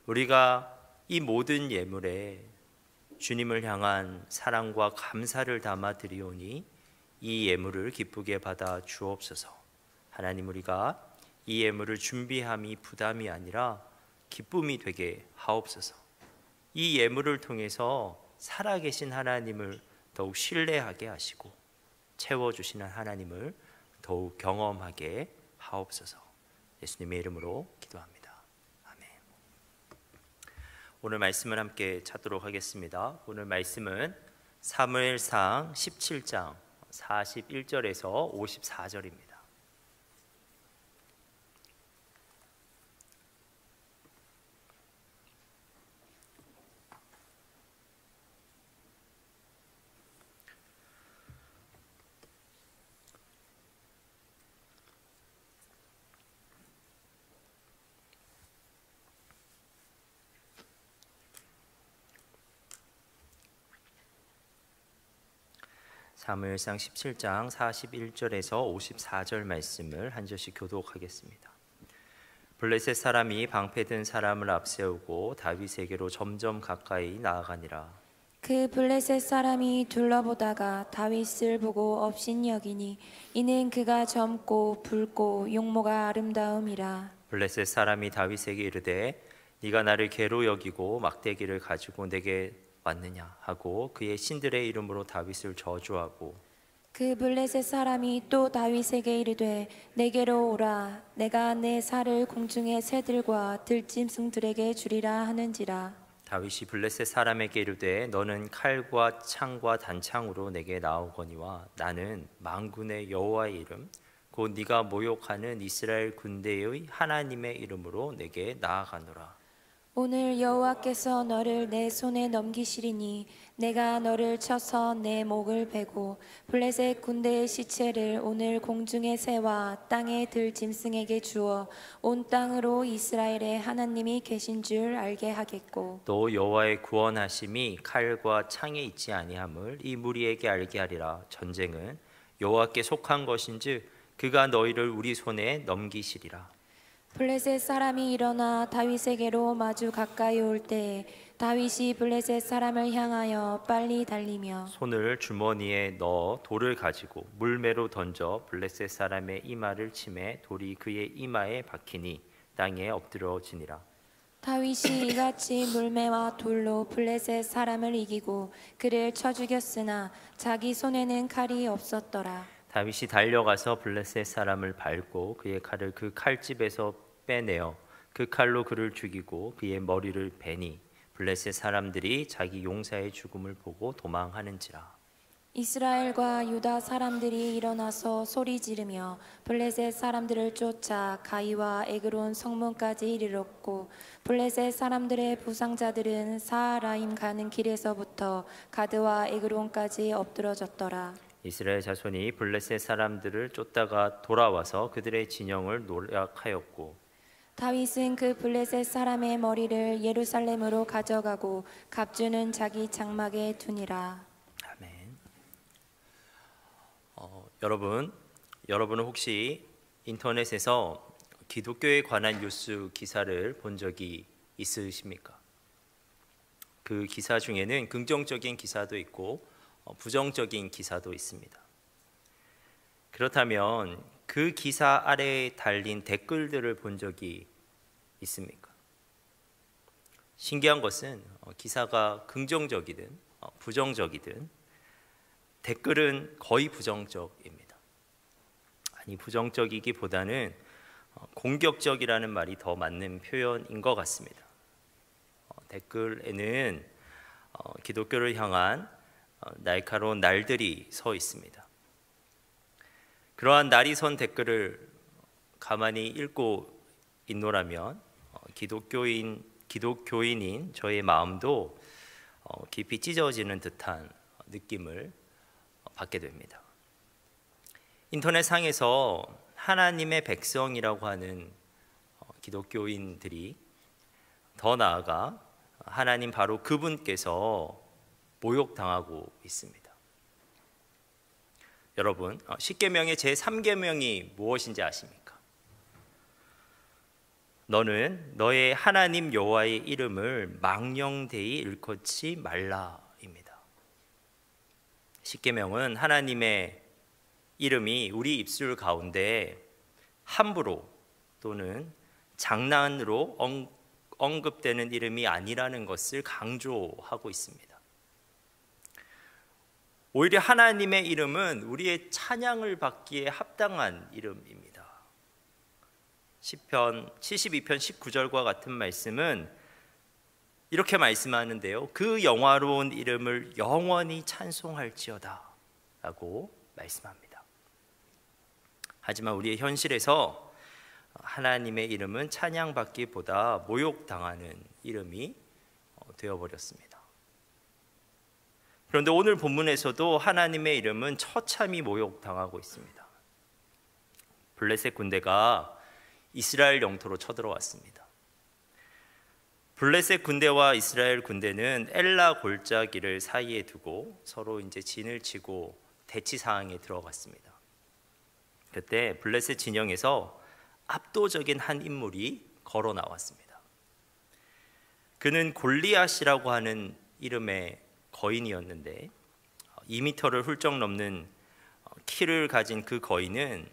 우리가 이 모든 예물에 주님을 향한 사랑과 감사를 담아 드리오니 이 예물을 기쁘게 받아 주옵소서. 하나님, 우리가 이 예물을 준비함이 부담이 아니라 기쁨이 되게 하옵소서. 이 예물을 통해서 살아계신 하나님을 더욱 신뢰하게 하시고 채워주시는 하나님을 더욱 경험하게 하옵소서. 예수님의 이름으로 기도합니다. 오늘 말씀을 함께 찾도록 하겠습니다. 오늘 말씀은 사무엘상 17장 41절에서 54절입니다. 사무엘상 17장 41절에서 54절 말씀을 한 절씩 교독하겠습니다. 블레셋 사람이 방패든 사람을 앞세우고 다윗에게로 점점 가까이 나아가니라. 그 블레셋 사람이 둘러보다가 다윗을 보고 업신여기니 이는 그가 젊고 붉고 용모가 아름다움이라. 블레셋 사람이 다윗에게 이르되 네가 나를 개로 여기고 막대기를 가지고 내게 왔느냐 하고 그의 신들의 이름으로 다윗을 저주하고 그 블레셋 사람이 또 다윗에게 이르되 내게로 오라 내가 내 살을 공중의 새들과 들짐승들에게 주리라 하는지라. 다윗이 블레셋 사람에게 이르되 너는 칼과 창과 단창으로 내게 나오거니와 나는 만군의 여호와의 이름 곧 네가 모욕하는 이스라엘 군대의 하나님의 이름으로 내게 나아가노라. 오늘 여호와께서 너를 내 손에 넘기시리니 내가 너를 쳐서 내 목을 베고 블레셋 군대의 시체를 오늘 공중의 새와 땅의 들짐승에게 주어 온 땅으로 이스라엘의 하나님이 계신 줄 알게 하겠고 또 여호와의 구원하심이 칼과 창에 있지 아니함을 이 무리에게 알게 하리라. 전쟁은 여호와께 속한 것인즉 그가 너희를 우리 손에 넘기시리라. 블레셋 사람이 일어나 다윗에게로 마주 가까이 올 때에 다윗이 블레셋 사람을 향하여 빨리 달리며 손을 주머니에 넣어 돌을 가지고 물매로 던져 블레셋 사람의 이마를 치매 돌이 그의 이마에 박히니 땅에 엎드러지니라. 다윗이 이같이 물매와 돌로 블레셋 사람을 이기고 그를 쳐 죽였으나 자기 손에는 칼이 없었더라. 다윗이 달려가서 블레셋 사람을 밟고 그의 칼을 그 칼집에서 빼내어 그 칼로 그를 죽이고 그의 머리를 베니 블레셋 사람들이 자기 용사의 죽음을 보고 도망하는지라. 이스라엘과 유다 사람들이 일어나서 소리 지르며 블레셋 사람들을 쫓아 가이와 에그론 성문까지 이르렀고 블레셋 사람들의 부상자들은 사하라임 가는 길에서부터 가드와 에그론까지 엎드러졌더라. 이스라엘 자손이 블레셋 사람들을 쫓다가 돌아와서 그들의 진영을 노략하였고 다윗은 그 블레셋 사람의 머리를 예루살렘으로 가져가고 갑주는 자기 장막에 두니라. 아멘. 여러분은 혹시 인터넷에서 기독교에 관한 뉴스 기사를 본 적이 있으십니까? 그 기사 중에는 긍정적인 기사도 있고 부정적인 기사도 있습니다. 그렇다면 그 기사 아래에 달린 댓글들을 본 적이 있습니까? 신기한 것은 기사가 긍정적이든 부정적이든 댓글은 거의 부정적입니다. 아니, 부정적이기보다는 공격적이라는 말이 더 맞는 표현인 것 같습니다. 댓글에는 기독교를 향한 날카로운 날들이 서 있습니다. 그러한 날이 선 댓글을 가만히 읽고 있노라면 기독교인인 저의 마음도 깊이 찢어지는 듯한 느낌을 받게 됩니다. 인터넷상에서 하나님의 백성이라고 하는 기독교인들이 더 나아가 하나님 바로 그분께서 모욕당하고 있습니다. 여러분, 십계명의 제3계명이 무엇인지 아십니까? 너는 너의 하나님 여호와의 이름을 망령되이 일컫지 말라입니다. 십계명은 하나님의 이름이 우리 입술 가운데 함부로 또는 장난으로 언급되는 이름이 아니라는 것을 강조하고 있습니다. 오히려 하나님의 이름은 우리의 찬양을 받기에 합당한 이름입니다. 시편 72편 19절과 같은 말씀은 이렇게 말씀하는데요. 그 영화로운 이름을 영원히 찬송할지어다 라고 말씀합니다. 하지만 우리의 현실에서 하나님의 이름은 찬양받기보다 모욕당하는 이름이 되어버렸습니다. 그런데 오늘 본문에서도 하나님의 이름은 처참히 모욕당하고 있습니다. 블레셋 군대가 이스라엘 영토로 쳐들어왔습니다. 블레셋 군대와 이스라엘 군대는 엘라 골짜기를 사이에 두고 서로 이제 진을 치고 대치 상황에 들어갔습니다. 그때 블레셋 진영에서 압도적인 한 인물이 걸어 나왔습니다. 그는 골리앗이라고 하는 이름의 거인이었는데 2m를 훌쩍 넘는 키를 가진 그 거인은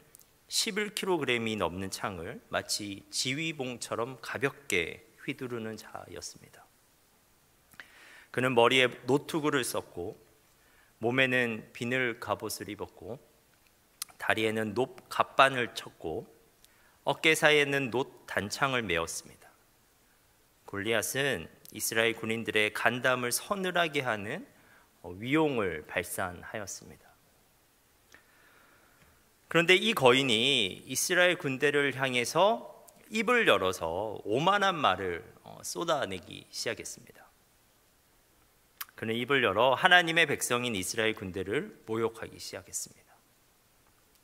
11kg이 넘는 창을 마치 지휘봉처럼 가볍게 휘두르는 자였습니다. 그는 머리에 노투구를 썼고 몸에는 비늘 갑옷을 입었고 다리에는 높 갑반을 쳤고 어깨 사이에는 놋 단창을 메었습니다. 골리앗은 이스라엘 군인들의 간담을 서늘하게 하는 위용을 발산하였습니다. 그런데 이 거인이 이스라엘 군대를 향해서 입을 열어서 오만한 말을 쏟아내기 시작했습니다. 그는 입을 열어 하나님의 백성인 이스라엘 군대를 모욕하기 시작했습니다.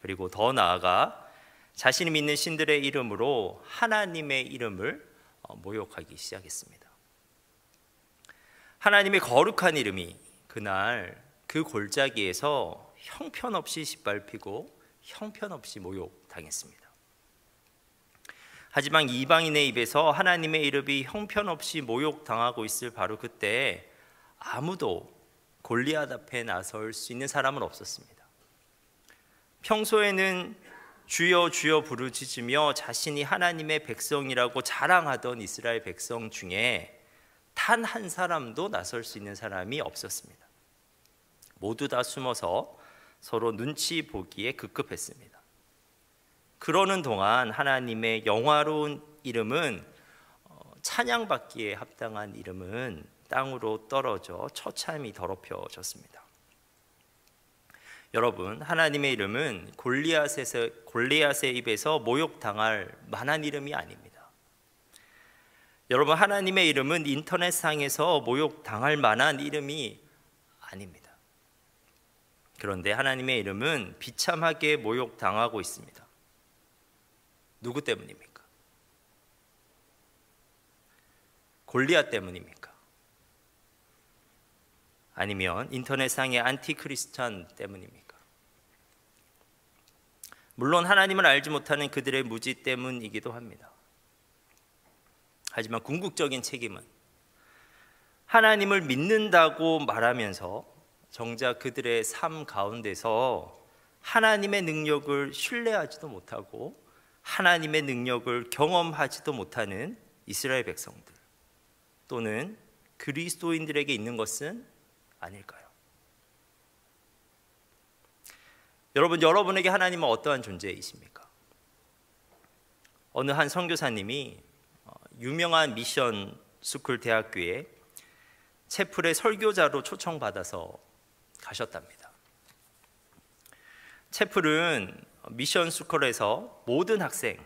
그리고 더 나아가 자신이 믿는 신들의 이름으로 하나님의 이름을 모욕하기 시작했습니다. 하나님의 거룩한 이름이 그날 그 골짜기에서 형편없이 짓밟히고 형편없이 모욕당했습니다. 하지만 이방인의 입에서 하나님의 이름이 형편없이 모욕당하고 있을 바로 그때 아무도 골리앗 앞에 나설 수 있는 사람은 없었습니다. 평소에는 주여 주여 부르짖으며 자신이 하나님의 백성이라고 자랑하던 이스라엘 백성 중에 단 한 사람도 나설 수 있는 사람이 없었습니다. 모두 다 숨어서 서로 눈치 보기에 급급했습니다. 그러는 동안 하나님의 영화로운 이름은 찬양받기에 합당한 이름은 땅으로 떨어져 처참히 더럽혀졌습니다. 여러분, 하나님의 이름은 골리앗의 입에서 모욕당할 만한 이름이 아닙니다. 여러분, 하나님의 이름은 인터넷상에서 모욕당할 만한 이름이 아닙니다. 그런데 하나님의 이름은 비참하게 모욕당하고 있습니다. 누구 때문입니까? 골리앗 때문입니까? 아니면 인터넷상의 안티크리스찬 때문입니까? 물론 하나님을 알지 못하는 그들의 무지 때문이기도 합니다. 하지만 궁극적인 책임은 하나님을 믿는다고 말하면서 정작 그들의 삶 가운데서 하나님의 능력을 신뢰하지도 못하고 하나님의 능력을 경험하지도 못하는 이스라엘 백성들 또는 그리스도인들에게 있는 것은 아닐까요? 여러분, 여러분에게 하나님은 어떠한 존재이십니까? 어느 한 선교사님이 유명한 미션 스쿨 대학교에 채플의 설교자로 초청받아서 가셨답니다. 채플은 미션 스쿨에서 모든 학생,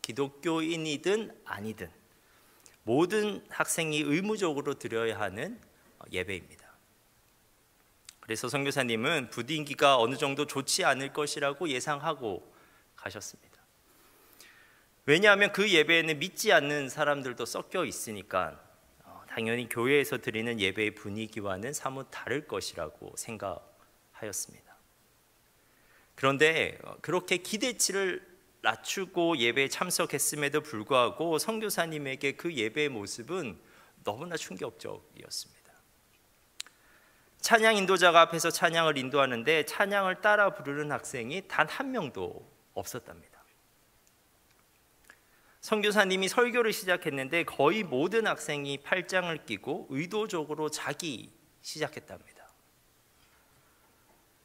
기독교인이든 아니든 모든 학생이 의무적으로 드려야 하는 예배입니다. 그래서 선교사님은 부딩기가 어느 정도 좋지 않을 것이라고 예상하고 가셨습니다. 왜냐하면 그 예배에는 믿지 않는 사람들도 섞여 있으니까 당연히 교회에서 드리는 예배의 분위기와는 사뭇 다를 것이라고 생각하였습니다. 그런데 그렇게 기대치를 낮추고 예배에 참석했음에도 불구하고 선교사님에게 그 예배의 모습은 너무나 충격적이었습니다. 찬양 인도자가 앞에서 찬양을 인도하는데 찬양을 따라 부르는 학생이 단 한 명도 없었답니다. 선교사님이 설교를 시작했는데 거의 모든 학생이 팔짱을 끼고 의도적으로 자기 시작했답니다.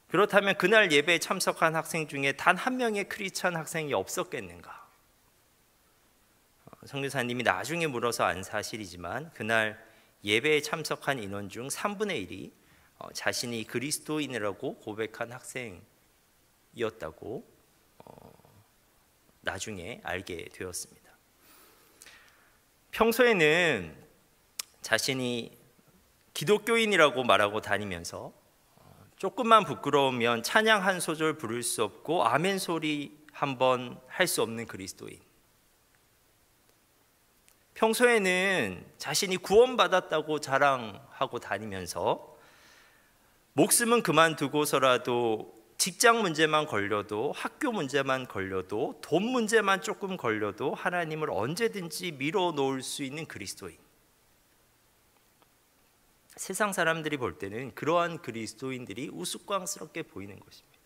그렇다면 그날 예배에 참석한 학생 중에 단 한 명의 크리스찬 학생이 없었겠는가? 선교사님이 나중에 물어서 안 사실이지만 그날 예배에 참석한 인원 중 3분의 1이 자신이 그리스도인이라고 고백한 학생이었다고 나중에 알게 되었습니다. 평소에는 자신이 기독교인이라고 말하고 다니면서 조금만 부끄러우면 찬양 한 소절 부를 수 없고 아멘 소리 한번 할 수 없는 그리스도인. 평소에는 자신이 구원받았다고 자랑하고 다니면서 목숨은 그만두고서라도 직장 문제만 걸려도 학교 문제만 걸려도 돈 문제만 조금 걸려도 하나님을 언제든지 밀어놓을 수 있는 그리스도인. 세상 사람들이 볼 때는 그러한 그리스도인들이 우스꽝스럽게 보이는 것입니다.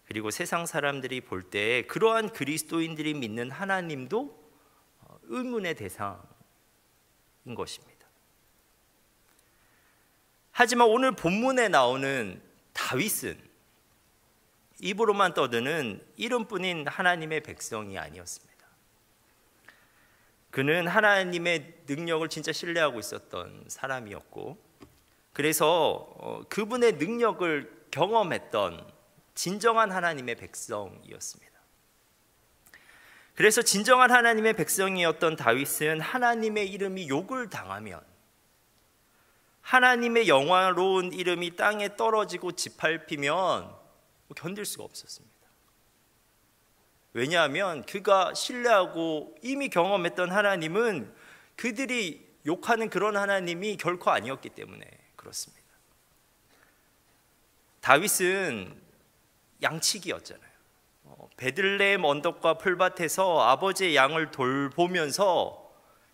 그리고 세상 사람들이 볼 때 그러한 그리스도인들이 믿는 하나님도 의문의 대상인 것입니다. 하지만 오늘 본문에 나오는 다윗은 입으로만 떠드는 이름뿐인 하나님의 백성이 아니었습니다. 그는 하나님의 능력을 진짜 신뢰하고 있었던 사람이었고, 그래서 그분의 능력을 경험했던 진정한 하나님의 백성이었습니다. 그래서 진정한 하나님의 백성이었던 다윗은 하나님의 이름이 욕을 당하면, 하나님의 영화로운 이름이 땅에 떨어지고 짓밟히면 견딜 수가 없었습니다. 왜냐하면 그가 신뢰하고 이미 경험했던 하나님은 그들이 욕하는 그런 하나님이 결코 아니었기 때문에 그렇습니다. 다윗은 양치기였잖아요. 베들레헴 언덕과 풀밭에서 아버지의 양을 돌보면서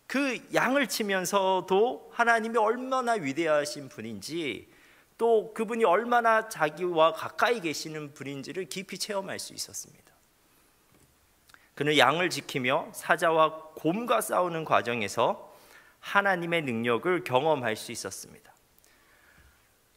그 양을 치면서도 하나님이 얼마나 위대하신 분인지, 또 그분이 얼마나 자기와 가까이 계시는 분인지를 깊이 체험할 수 있었습니다. 그는 양을 지키며 사자와 곰과 싸우는 과정에서 하나님의 능력을 경험할 수 있었습니다.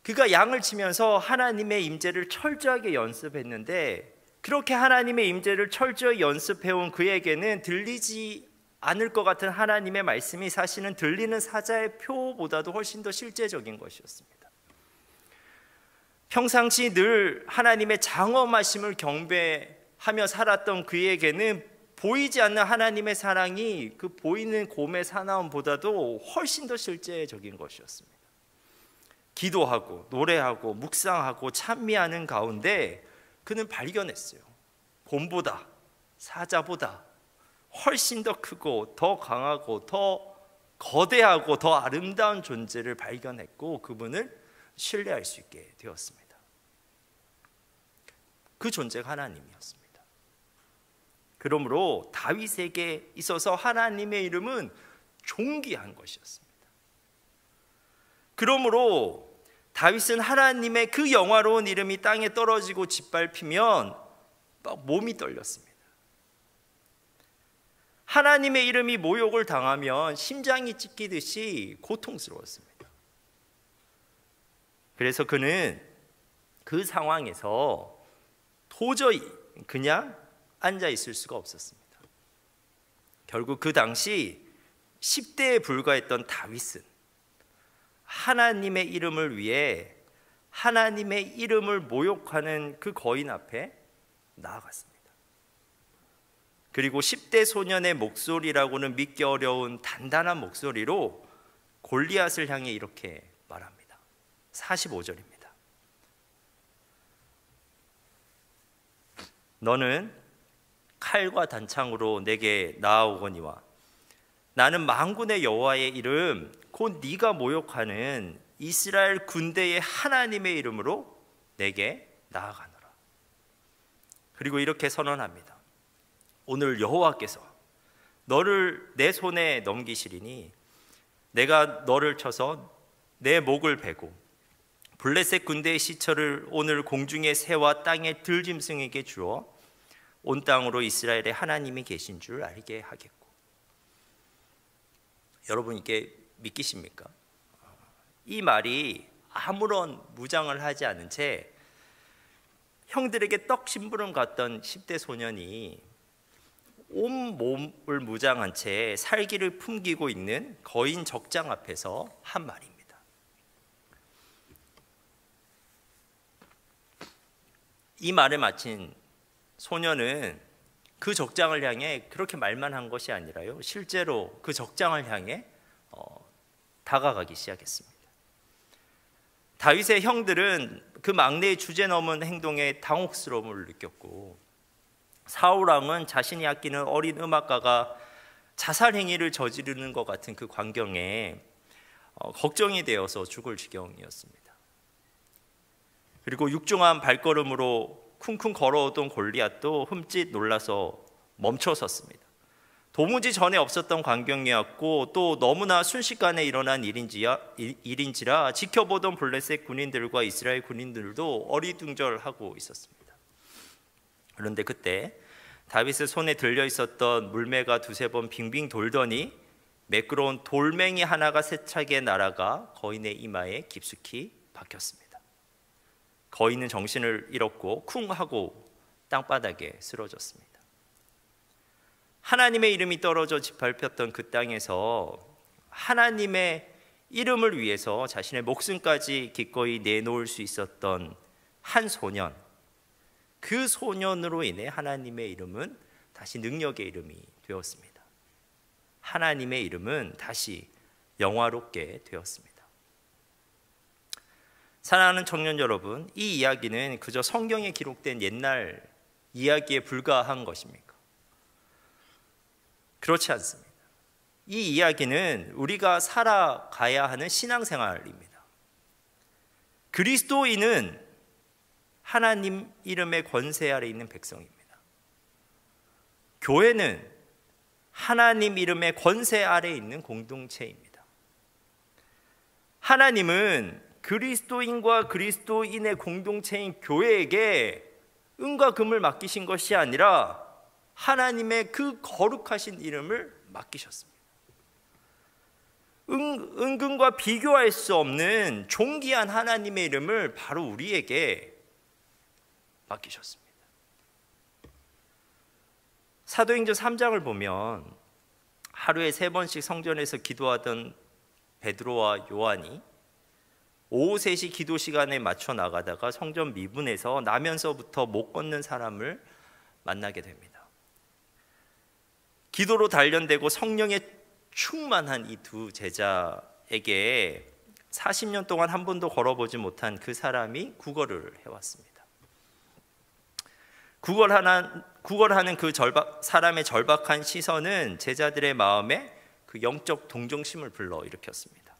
그가 양을 치면서 하나님의 임재를 철저하게 연습했는데, 그렇게 하나님의 임재를 철저히 연습해온 그에게는 들리지 않을 것 같은 하나님의 말씀이 사실은 들리는 사자의 표보다도 훨씬 더 실제적인 것이었습니다. 평상시 늘 하나님의 장엄하심을 경배하며 살았던 그에게는 보이지 않는 하나님의 사랑이 그 보이는 곰의 사나움보다도 훨씬 더 실제적인 것이었습니다. 기도하고 노래하고 묵상하고 찬미하는 가운데 그는 발견했어요. 곰보다, 사자보다 훨씬 더 크고 더 강하고 더 거대하고 더 아름다운 존재를 발견했고 그분을 신뢰할 수 있게 되었습니다. 그 존재가 하나님이었습니다. 그러므로 다윗에게 있어서 하나님의 이름은 존귀한 것이었습니다. 그러므로 다윗은 하나님의 그 영화로운 이름이 땅에 떨어지고 짓밟히면 막 몸이 떨렸습니다. 하나님의 이름이 모욕을 당하면 심장이 찢기듯이 고통스러웠습니다. 그래서 그는 그 상황에서 도저히 그냥 앉아 있을 수가 없었습니다. 결국 그 당시 10대에 불과했던 다윗은 하나님의 이름을 위해 하나님의 이름을 모욕하는 그 거인 앞에 나아갔습니다. 그리고 10대 소년의 목소리라고는 믿기 어려운 단단한 목소리로 골리앗을 향해 이렇게 말합니다. 45절입니다. 너는 칼과 단창으로 내게 나아오거니와 나는 만군의 여호와의 이름 곧 네가 모욕하는 이스라엘 군대의 하나님의 이름으로 내게 나아가노라. 그리고 이렇게 선언합니다. 오늘 여호와께서 너를 내 손에 넘기시리니 내가 너를 쳐서 내 목을 베고 블레셋 군대의 시체를 오늘 공중의 새와 땅의 들짐승에게 주어 온 땅으로 이스라엘의 하나님이 계신 줄 알게 하겠고. 여러분 이게 믿기십니까? 이 말이 아무런 무장을 하지 않은 채 형들에게 떡 심부름 갔던 10대 소년이 온 몸을 무장한 채 살기를 품기고 있는 거인 적장 앞에서 한 말입니다. 이 말을 마친 소년은 그 적장을 향해 그렇게 말만 한 것이 아니라요, 실제로 그 적장을 향해 다가가기 시작했습니다. 다윗의 형들은 그 막내의 주제넘은 행동에 당혹스러움을 느꼈고, 사울 왕은 자신이 아끼는 어린 음악가가 자살 행위를 저지르는 것 같은 그 광경에 걱정이 되어서 죽을 지경이었습니다. 그리고 육중한 발걸음으로 쿵쿵 걸어오던 골리앗도 흠칫 놀라서 멈춰섰습니다. 도무지 전에 없었던 광경이었고 또 너무나 순식간에 일어난 일인지라 지켜보던 블레셋 군인들과 이스라엘 군인들도 어리둥절하고 있었습니다. 그런데 그때 다윗의 손에 들려 있었던 물매가 두세 번 빙빙 돌더니 매끄러운 돌멩이 하나가 세차게 날아가 거인의 이마에 깊숙이 박혔습니다. 거인은 정신을 잃었고 쿵 하고 땅바닥에 쓰러졌습니다. 하나님의 이름이 떨어져 짓밟혔던 그 땅에서 하나님의 이름을 위해서 자신의 목숨까지 기꺼이 내놓을 수 있었던 한 소년, 그 소년으로 인해 하나님의 이름은 다시 능력의 이름이 되었습니다. 하나님의 이름은 다시 영화롭게 되었습니다. 사랑하는 청년 여러분, 이 이야기는 그저 성경에 기록된 옛날 이야기에 불과한 것입니까? 그렇지 않습니다. 이 이야기는 우리가 살아가야 하는 신앙생활입니다. 그리스도인은 하나님 이름의 권세 아래 있는 백성입니다. 교회는 하나님 이름의 권세 아래 있는 공동체입니다. 하나님은 그리스도인과 그리스도인의 공동체인 교회에게 은과 금을 맡기신 것이 아니라 하나님의 그 거룩하신 이름을 맡기셨습니다. 은금과 비교할 수 없는 존귀한 하나님의 이름을 바로 우리에게 맡기셨습니다. 사도행전 3장을 보면 하루에 3번씩 성전에서 기도하던 베드로와 요한이 오후 3시 기도 시간에 맞춰 나가다가 성전 미분에서 나면서부터 못 걷는 사람을 만나게 됩니다. 기도로 단련되고 성령에 충만한 이 두 제자에게 40년 동안 한 번도 걸어보지 못한 그 사람이 구걸을 해왔습니다. 구걸하는 그 사람의 절박한 시선은 제자들의 마음에 그 영적 동정심을 불러일으켰습니다.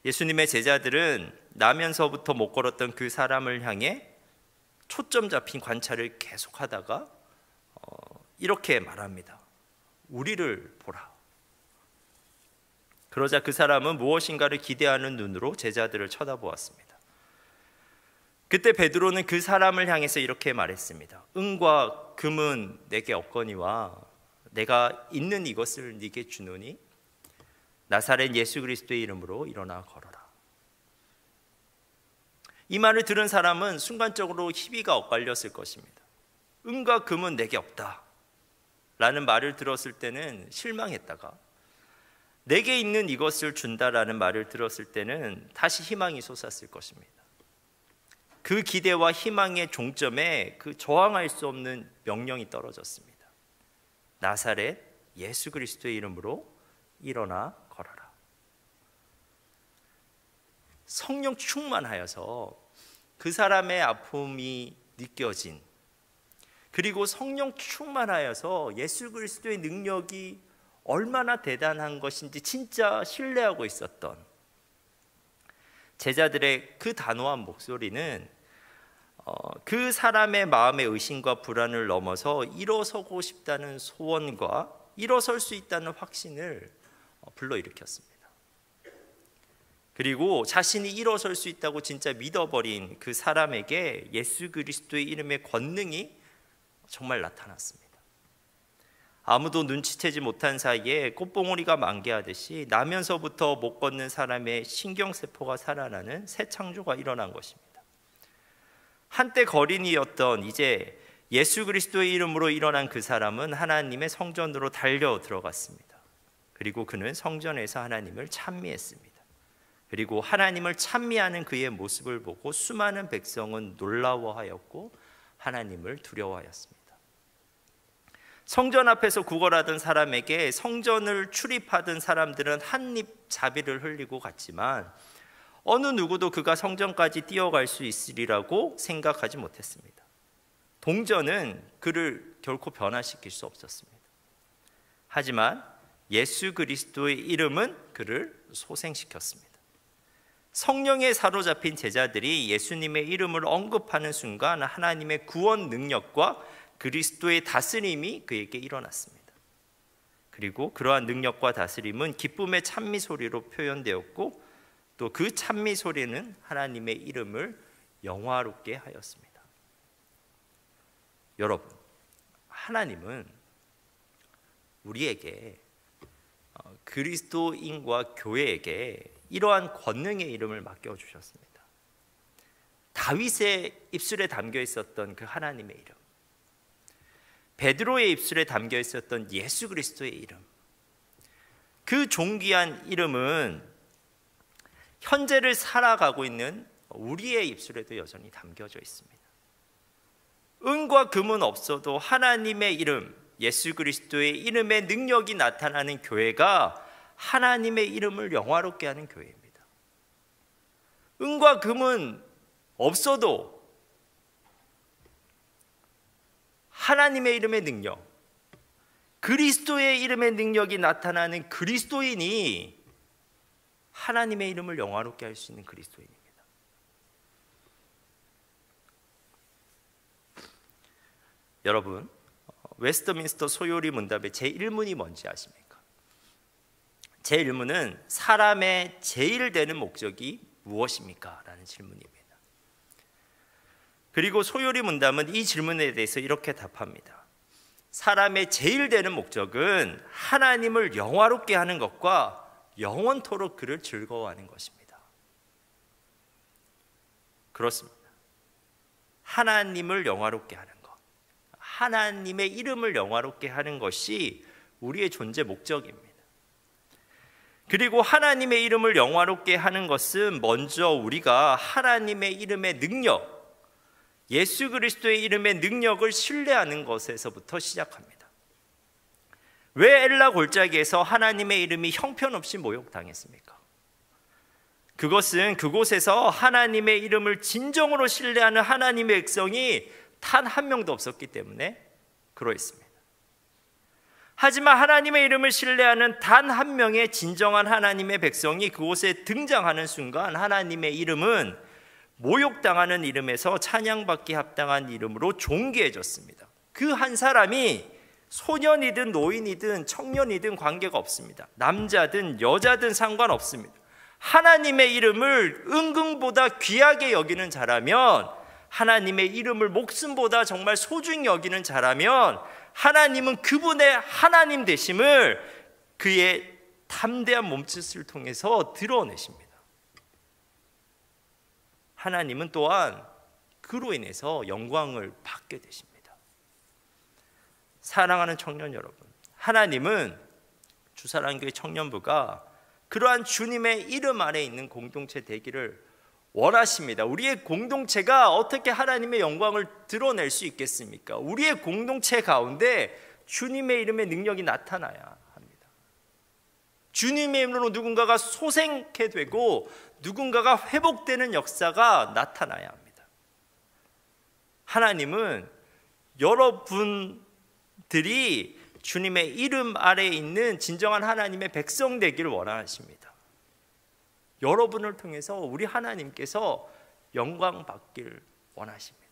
예수님의 제자들은 나면서부터 못 걸었던 그 사람을 향해 초점 잡힌 관찰을 계속하다가 이렇게 말합니다. 우리를 보라. 그러자 그 사람은 무엇인가를 기대하는 눈으로 제자들을 쳐다보았습니다. 그때 베드로는 그 사람을 향해서 이렇게 말했습니다. 은과 금은 내게 없거니와 내가 있는 이것을 네게 주노니 나사렛 예수 그리스도의 이름으로 일어나 걸어라. 이 말을 들은 사람은 순간적으로 희비가 엇갈렸을 것입니다. 은과 금은 내게 없다 라는 말을 들었을 때는 실망했다가 내게 있는 이것을 준다라는 말을 들었을 때는 다시 희망이 솟았을 것입니다. 그 기대와 희망의 종점에 그 저항할 수 없는 명령이 떨어졌습니다. 나사렛 예수 그리스도의 이름으로 일어나 걸어라. 성령 충만하여서 그 사람의 아픔이 느껴진, 그리고 성령 충만하여서 예수 그리스도의 능력이 얼마나 대단한 것인지 진짜 신뢰하고 있었던 제자들의 그 단호한 목소리는 그 사람의 마음의 의심과 불안을 넘어서 일어서고 싶다는 소원과 일어설 수 있다는 확신을 불러일으켰습니다. 그리고 자신이 일어설 수 있다고 진짜 믿어버린 그 사람에게 예수 그리스도의 이름의 권능이 정말 나타났습니다. 아무도 눈치채지 못한 사이에 꽃봉오리가 만개하듯이 나면서부터 못 걷는 사람의 신경세포가 살아나는 새 창조가 일어난 것입니다. 한때 거린이었던 이제 예수 그리스도의 이름으로 일어난 그 사람은 하나님의 성전으로 달려 들어갔습니다. 그리고 그는 성전에서 하나님을 찬미했습니다. 그리고 하나님을 찬미하는 그의 모습을 보고 수많은 백성은 놀라워하였고 하나님을 두려워하였습니다. 성전 앞에서 구걸하던 사람에게 성전을 출입하던 사람들은 한입 자비를 흘리고 갔지만 어느 누구도 그가 성전까지 뛰어갈 수 있으리라고 생각하지 못했습니다. 동전은 그를 결코 변화시킬 수 없었습니다. 하지만 예수 그리스도의 이름은 그를 소생시켰습니다. 성령에 사로잡힌 제자들이 예수님의 이름을 언급하는 순간 하나님의 구원 능력과 그리스도의 다스림이 그에게 일어났습니다. 그리고 그러한 능력과 다스림은 기쁨의 찬미 소리로 표현되었고 또 그 찬미 소리는 하나님의 이름을 영화롭게 하였습니다. 여러분, 하나님은 우리에게 그리스도인과 교회에게 이러한 권능의 이름을 맡겨주셨습니다. 다윗의 입술에 담겨 있었던 그 하나님의 이름, 베드로의 입술에 담겨 있었던 예수 그리스도의 이름, 그 존귀한 이름은 현재를 살아가고 있는 우리의 입술에도 여전히 담겨져 있습니다. 은과 금은 없어도 하나님의 이름, 예수 그리스도의 이름의 능력이 나타나는 교회가 하나님의 이름을 영화롭게 하는 교회입니다. 은과 금은 없어도 하나님의 이름의 능력, 그리스도의 이름의 능력이 나타나는 그리스도인이 하나님의 이름을 영화롭게 할 수 있는 그리스도인입니다. 여러분, 웨스트민스터 소요리 문답의 제1문이 뭔지 아십니까? 제1문은 사람의 제일 되는 목적이 무엇입니까? 라는 질문입니다. 그리고 소요리 문답은 이 질문에 대해서 이렇게 답합니다. 사람의 제일 되는 목적은 하나님을 영화롭게 하는 것과 영원토록 그를 즐거워하는 것입니다. 그렇습니다. 하나님을 영화롭게 하는 것, 하나님의 이름을 영화롭게 하는 것이 우리의 존재 목적입니다. 그리고 하나님의 이름을 영화롭게 하는 것은 먼저 우리가 하나님의 이름의 능력, 예수 그리스도의 이름의 능력을 신뢰하는 것에서부터 시작합니다. 왜 엘라 골짜기에서 하나님의 이름이 형편없이 모욕당했습니까? 그것은 그곳에서 하나님의 이름을 진정으로 신뢰하는 하나님의 백성이 단 한 명도 없었기 때문에 그러했습니다. 하지만 하나님의 이름을 신뢰하는 단 한 명의 진정한 하나님의 백성이 그곳에 등장하는 순간 하나님의 이름은 모욕당하는 이름에서 찬양받기 합당한 이름으로 존귀해졌습니다. 그 한 사람이 소년이든 노인이든 청년이든 관계가 없습니다. 남자든 여자든 상관없습니다. 하나님의 이름을 은금보다 귀하게 여기는 자라면, 하나님의 이름을 목숨보다 정말 소중히 여기는 자라면 하나님은 그분의 하나님 되심을 그의 담대한 몸짓을 통해서 드러내십니다. 하나님은 또한 그로 인해서 영광을 받게 되십니다. 사랑하는 청년 여러분, 하나님은 주사랑교회 청년부가 그러한 주님의 이름 아래 있는 공동체 되기를 원하십니다. 우리의 공동체가 어떻게 하나님의 영광을 드러낼 수 있겠습니까? 우리의 공동체 가운데 주님의 이름의 능력이 나타나야 합니다. 주님의 이름으로 누군가가 소생케 되고 누군가가 회복되는 역사가 나타나야 합니다. 하나님은 여러분들이 주님의 이름 아래에 있는 진정한 하나님의 백성 되기를 원하십니다. 여러분을 통해서 우리 하나님께서 영광 받기를 원하십니다.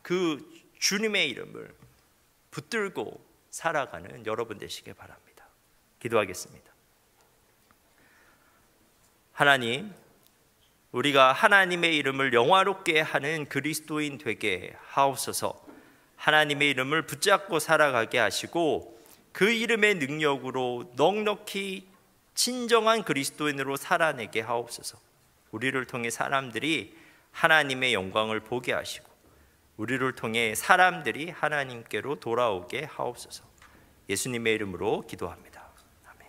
그 주님의 이름을 붙들고 살아가는 여러분 되시길 바랍니다. 기도하겠습니다. 하나님, 우리가 하나님의 이름을 영화롭게 하는 그리스도인 되게 하옵소서. 하나님의 이름을 붙잡고 살아가게 하시고 그 이름의 능력으로 넉넉히 진정한 그리스도인으로 살아내게 하옵소서. 우리를 통해 사람들이 하나님의 영광을 보게 하시고 우리를 통해 사람들이 하나님께로 돌아오게 하옵소서. 예수님의 이름으로 기도합니다. 아멘.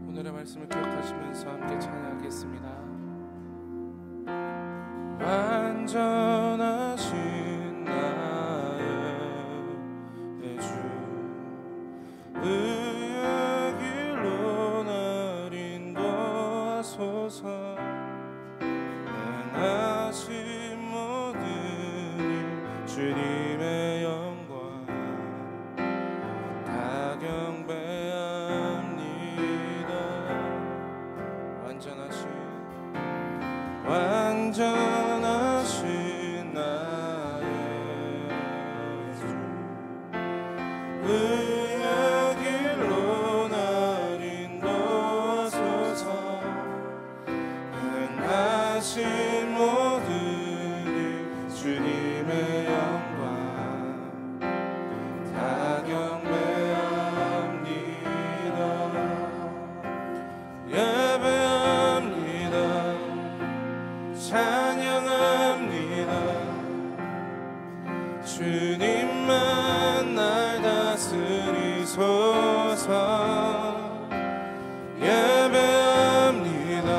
오늘의 말씀을 기억하시면서 함께 찬양하겠습니다. 완전하신 나의 주, 의의 길로 날 인도하소서. 행하신 모든 일 주님의 영광 다 경배합니다. 완전하신 나의 주, 의의 길로 날 인도하소서. 행하신 모든 일 예배합니다.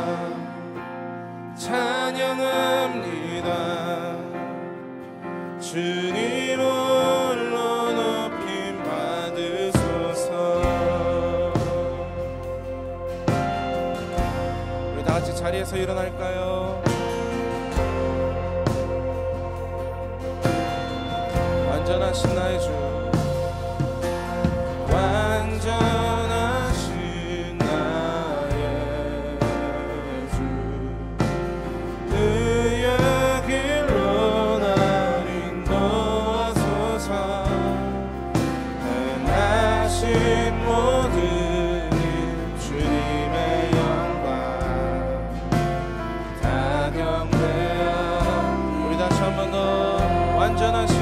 찬양합니다. 주님 홀로 높임 받으소서. 우리 다 같이 자리에서 일어날까요? 완전하신 나의 주, 완전하신 나의 주, 의의 길로 날 인도하소서. 행하신 모든 일 주님의 영광 다 경배하. 우리 다시 한 번 더 완전하신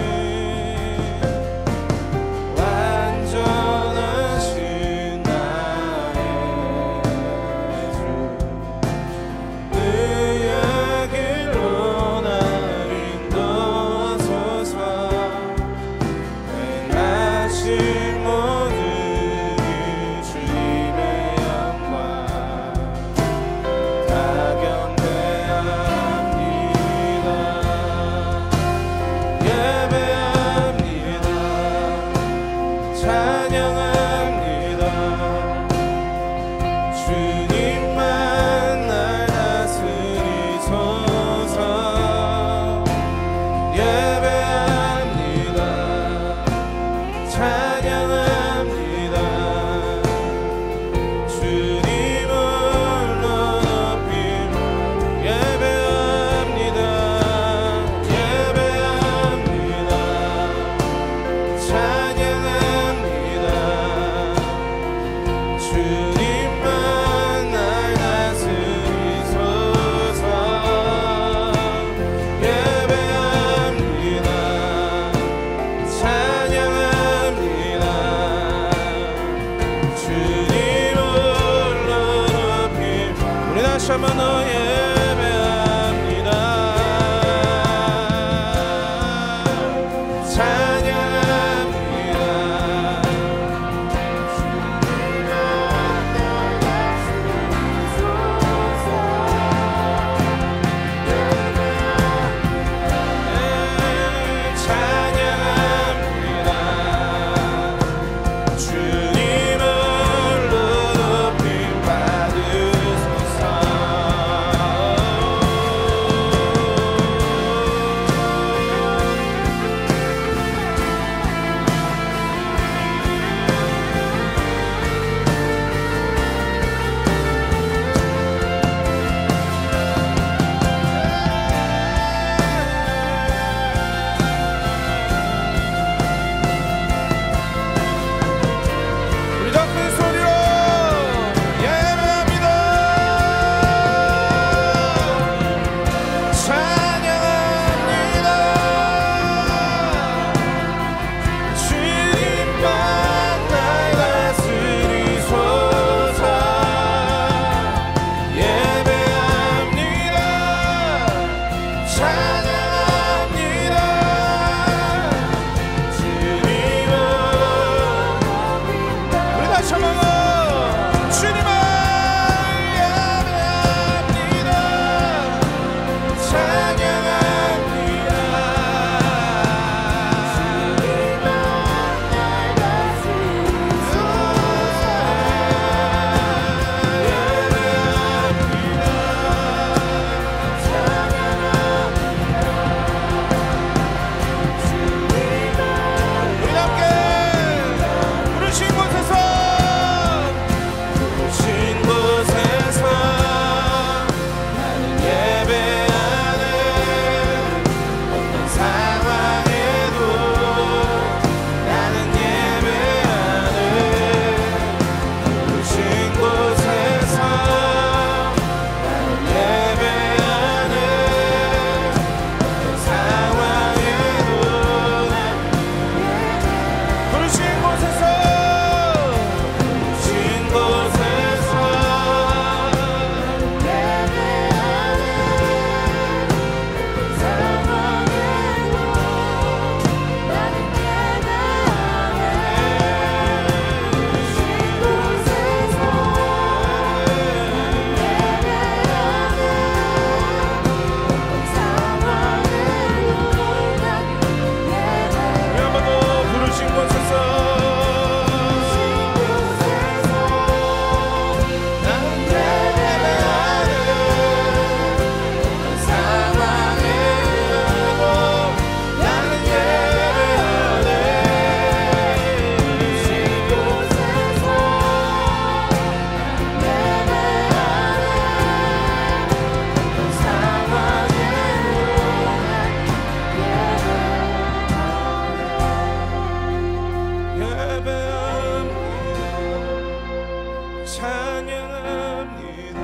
찬양합니다.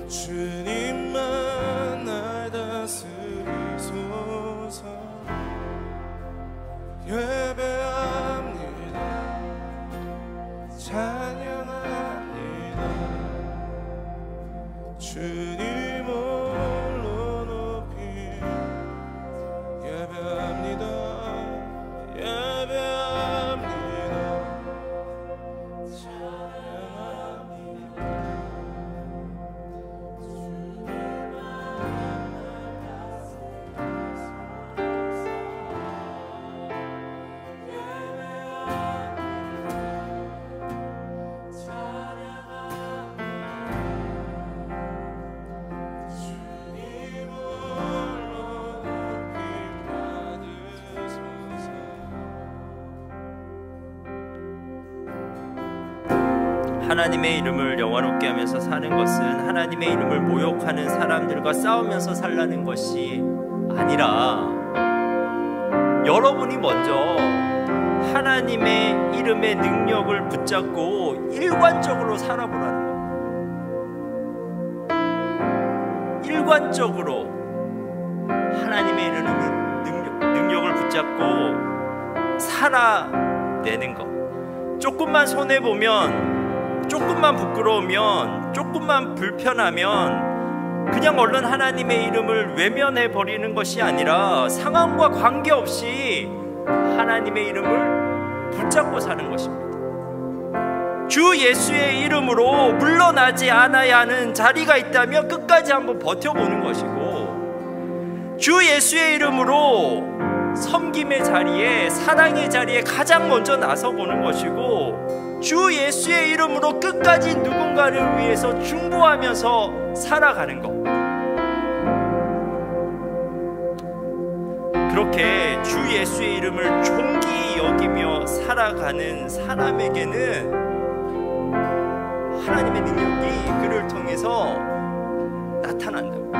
주님만 날 다스리소서. 예배합니다. 찬양합니다. 주님 홀로 높이 예배합니다. 예배합니다. 찬양합니다. 하나님의 이름을 영화롭게 하면서 사는 것은 하나님의 이름을 모욕하는 사람들과 싸우면서 살라는 것이 아니라 여러분이 먼저 하나님의 이름의 능력을 붙잡고 일관적으로 살아보라는 거예요. 일관적으로 하나님의 이름의 능력을 붙잡고 살아내는 것. 조금만 손해보면, 조금만 부끄러우면, 조금만 불편하면 그냥 얼른 하나님의 이름을 외면해 버리는 것이 아니라 상황과 관계없이 하나님의 이름을 붙잡고 사는 것입니다. 주 예수의 이름으로 물러나지 않아야 하는 자리가 있다면 끝까지 한번 버텨보는 것이고, 주 예수의 이름으로 섬김의 자리에, 사랑의 자리에 가장 먼저 나서보는 것이고, 주 예수의 이름으로 끝까지 누군가를 위해서 중보하면서 살아가는 것. 그렇게 주 예수의 이름을 존귀히 여기며 살아가는 사람에게는 하나님의 능력이 그를 통해서 나타난다고.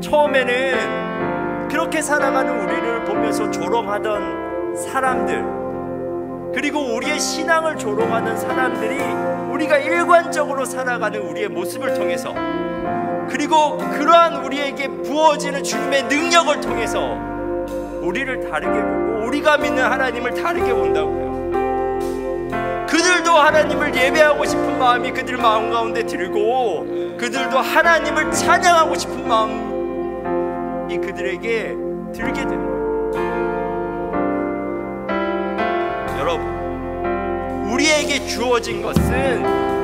처음에는 그렇게 살아가는 우리를 보면서 조롱하던 사람들, 그리고 우리의 신앙을 조롱하는 사람들이 우리가 일관적으로 살아가는 우리의 모습을 통해서, 그리고 그러한 우리에게 부어지는 주님의 능력을 통해서 우리를 다르게 보고 우리가 믿는 하나님을 다르게 본다고요. 그들도 하나님을 예배하고 싶은 마음이 그들 마음 가운데 들고, 그들도 하나님을 찬양하고 싶은 마음이 그들에게 들게 되는 거예요. 여러분, 우리에게 주어진 것은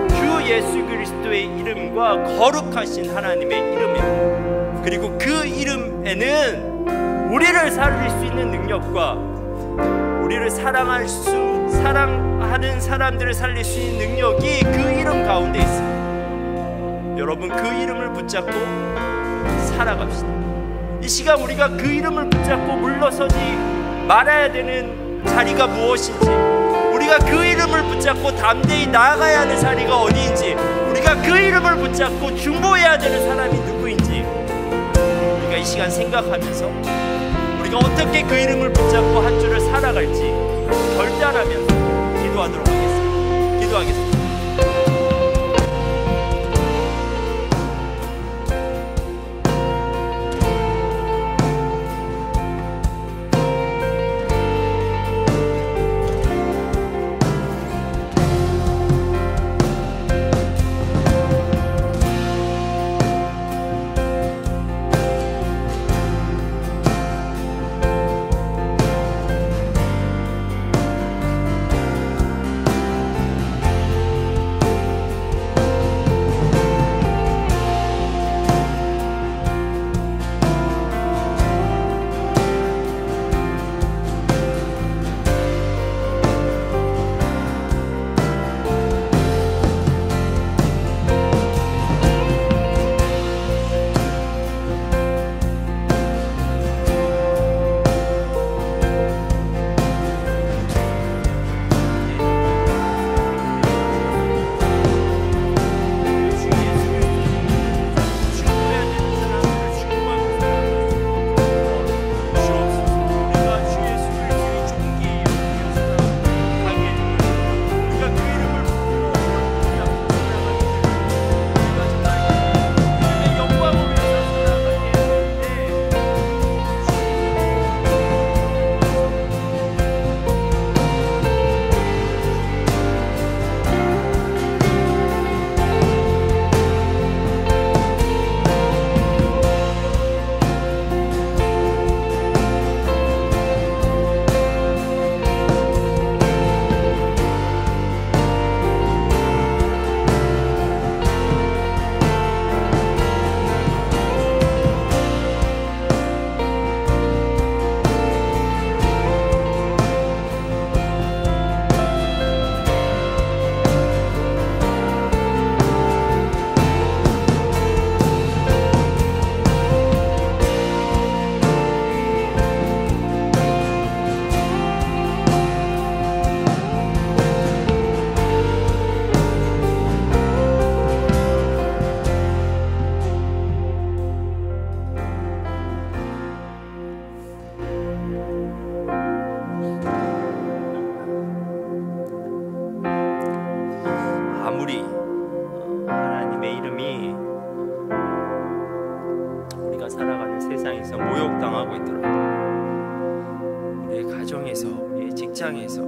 주 예수 그리스도의 이름과 거룩하신 하나님의 이름입니다. 그리고 그 이름에는 우리를 살릴 수 있는 능력과 우리를 사랑하는 사람들을 살릴 수 있는 능력이 그 이름 가운데 있습니다. 여러분, 그 이름을 붙잡고 살아갑시다. 이 시간 우리가 그 이름을 붙잡고 물러서지 말아야 되는 자리가 무엇인지, 우리가 그 이름을 붙잡고 담대히 나아가야 하는 자리가 어디인지, 우리가 그 이름을 붙잡고 중보해야 되는 사람이 누구인지 우리가 이 시간 생각하면서 우리가 어떻게 그 이름을 붙잡고 한 주를 살아갈지 결단하면서 기도하도록 하겠습니다. 기도하겠습니다. 우리의 직장에서,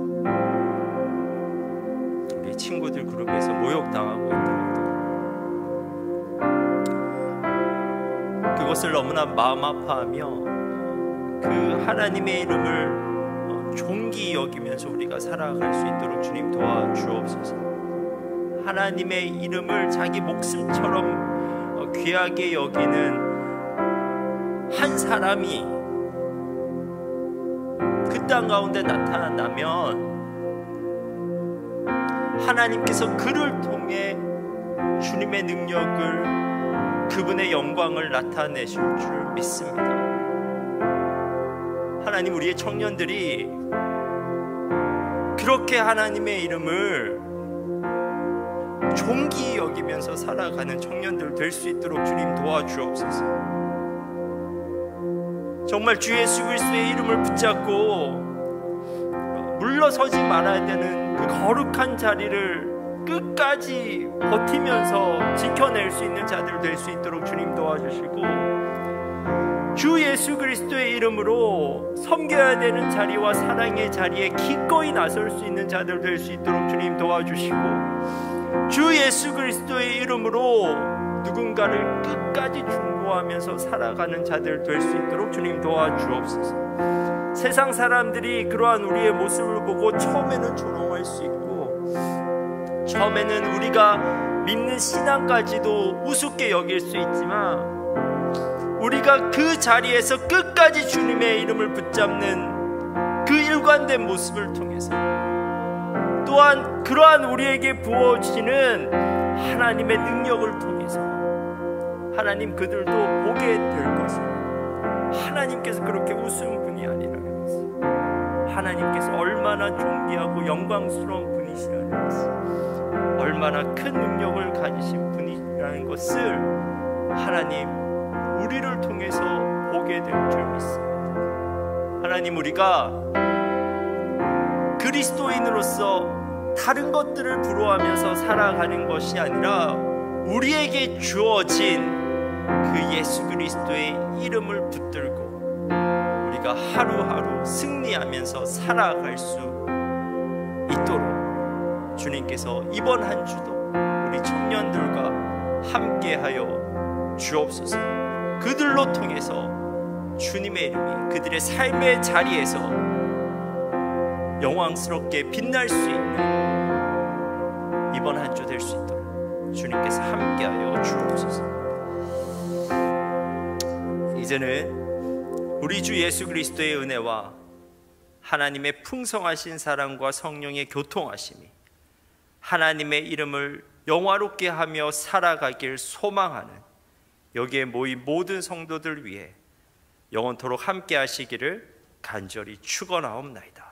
우리 친구들 그룹에서 모욕당하고 있더라도 그것을 너무나 마음 아파하며 그 하나님의 이름을 존귀 여기면서 우리가 살아갈 수 있도록 주님 도와주옵소서. 하나님의 이름을 자기 목숨처럼 귀하게 여기는 한 사람이 그 땅 가운데 나타나면 하나님께서 그를 통해 주님의 능력을, 그분의 영광을 나타내실 줄 믿습니다. 하나님, 우리의 청년들이 그렇게 하나님의 이름을 존귀 여기면서 살아가는 청년들 될 수 있도록 주님 도와주옵소서. 정말 주 예수 그리스도의 이름을 붙잡고 물러서지 말아야 되는 그 거룩한 자리를 끝까지 버티면서 지켜낼 수 있는 자들 될 수 있도록 주님 도와주시고, 주 예수 그리스도의 이름으로 섬겨야 되는 자리와 사랑의 자리에 기꺼이 나설 수 있는 자들 될 수 있도록 주님 도와주시고, 주 예수 그리스도의 이름으로 누군가를 끝까지 중보하면서 살아가는 자들 될 수 있도록 주님 도와주옵소서. 세상 사람들이 그러한 우리의 모습을 보고 처음에는 조롱할 수 있고, 처음에는 우리가 믿는 신앙까지도 우습게 여길 수 있지만, 우리가 그 자리에서 끝까지 주님의 이름을 붙잡는 그 일관된 모습을 통해서, 또한 그러한 우리에게 부어지는 하나님의 능력을 통해서 하나님 그들도 보게 될 것입니다. 하나님께서 그렇게 우스운 분이 아니라는 것을, 하나님께서 얼마나 존귀하고 영광스러운 분이시라는 것을, 얼마나 큰 능력을 가지신 분이라는 것을 하나님 우리를 통해서 보게 될 줄 믿습니다. 하나님, 우리가 그리스도인으로서 다른 것들을 부러워하면서 살아가는 것이 아니라 우리에게 주어진 그 예수 그리스도의 이름을 붙들고 우리가 하루하루 승리하면서 살아갈 수 있도록 주님께서 이번 한 주도 우리 청년들과 함께하여 주옵소서. 그들로 통해서 주님의 이름이 그들의 삶의 자리에서 영광스럽게 빛날 수 있는 이번 한 주 될 수 있도록 주님께서 함께하여 주옵소서. 이제는 우리 주 예수 그리스도의 은혜와 하나님의 풍성하신 사랑과 성령의 교통하심이 하나님의 이름을 영화롭게 하며 살아가길 소망하는 여기에 모인 모든 성도들 위해 영원토록 함께 하시기를 간절히 축원하옵나이다.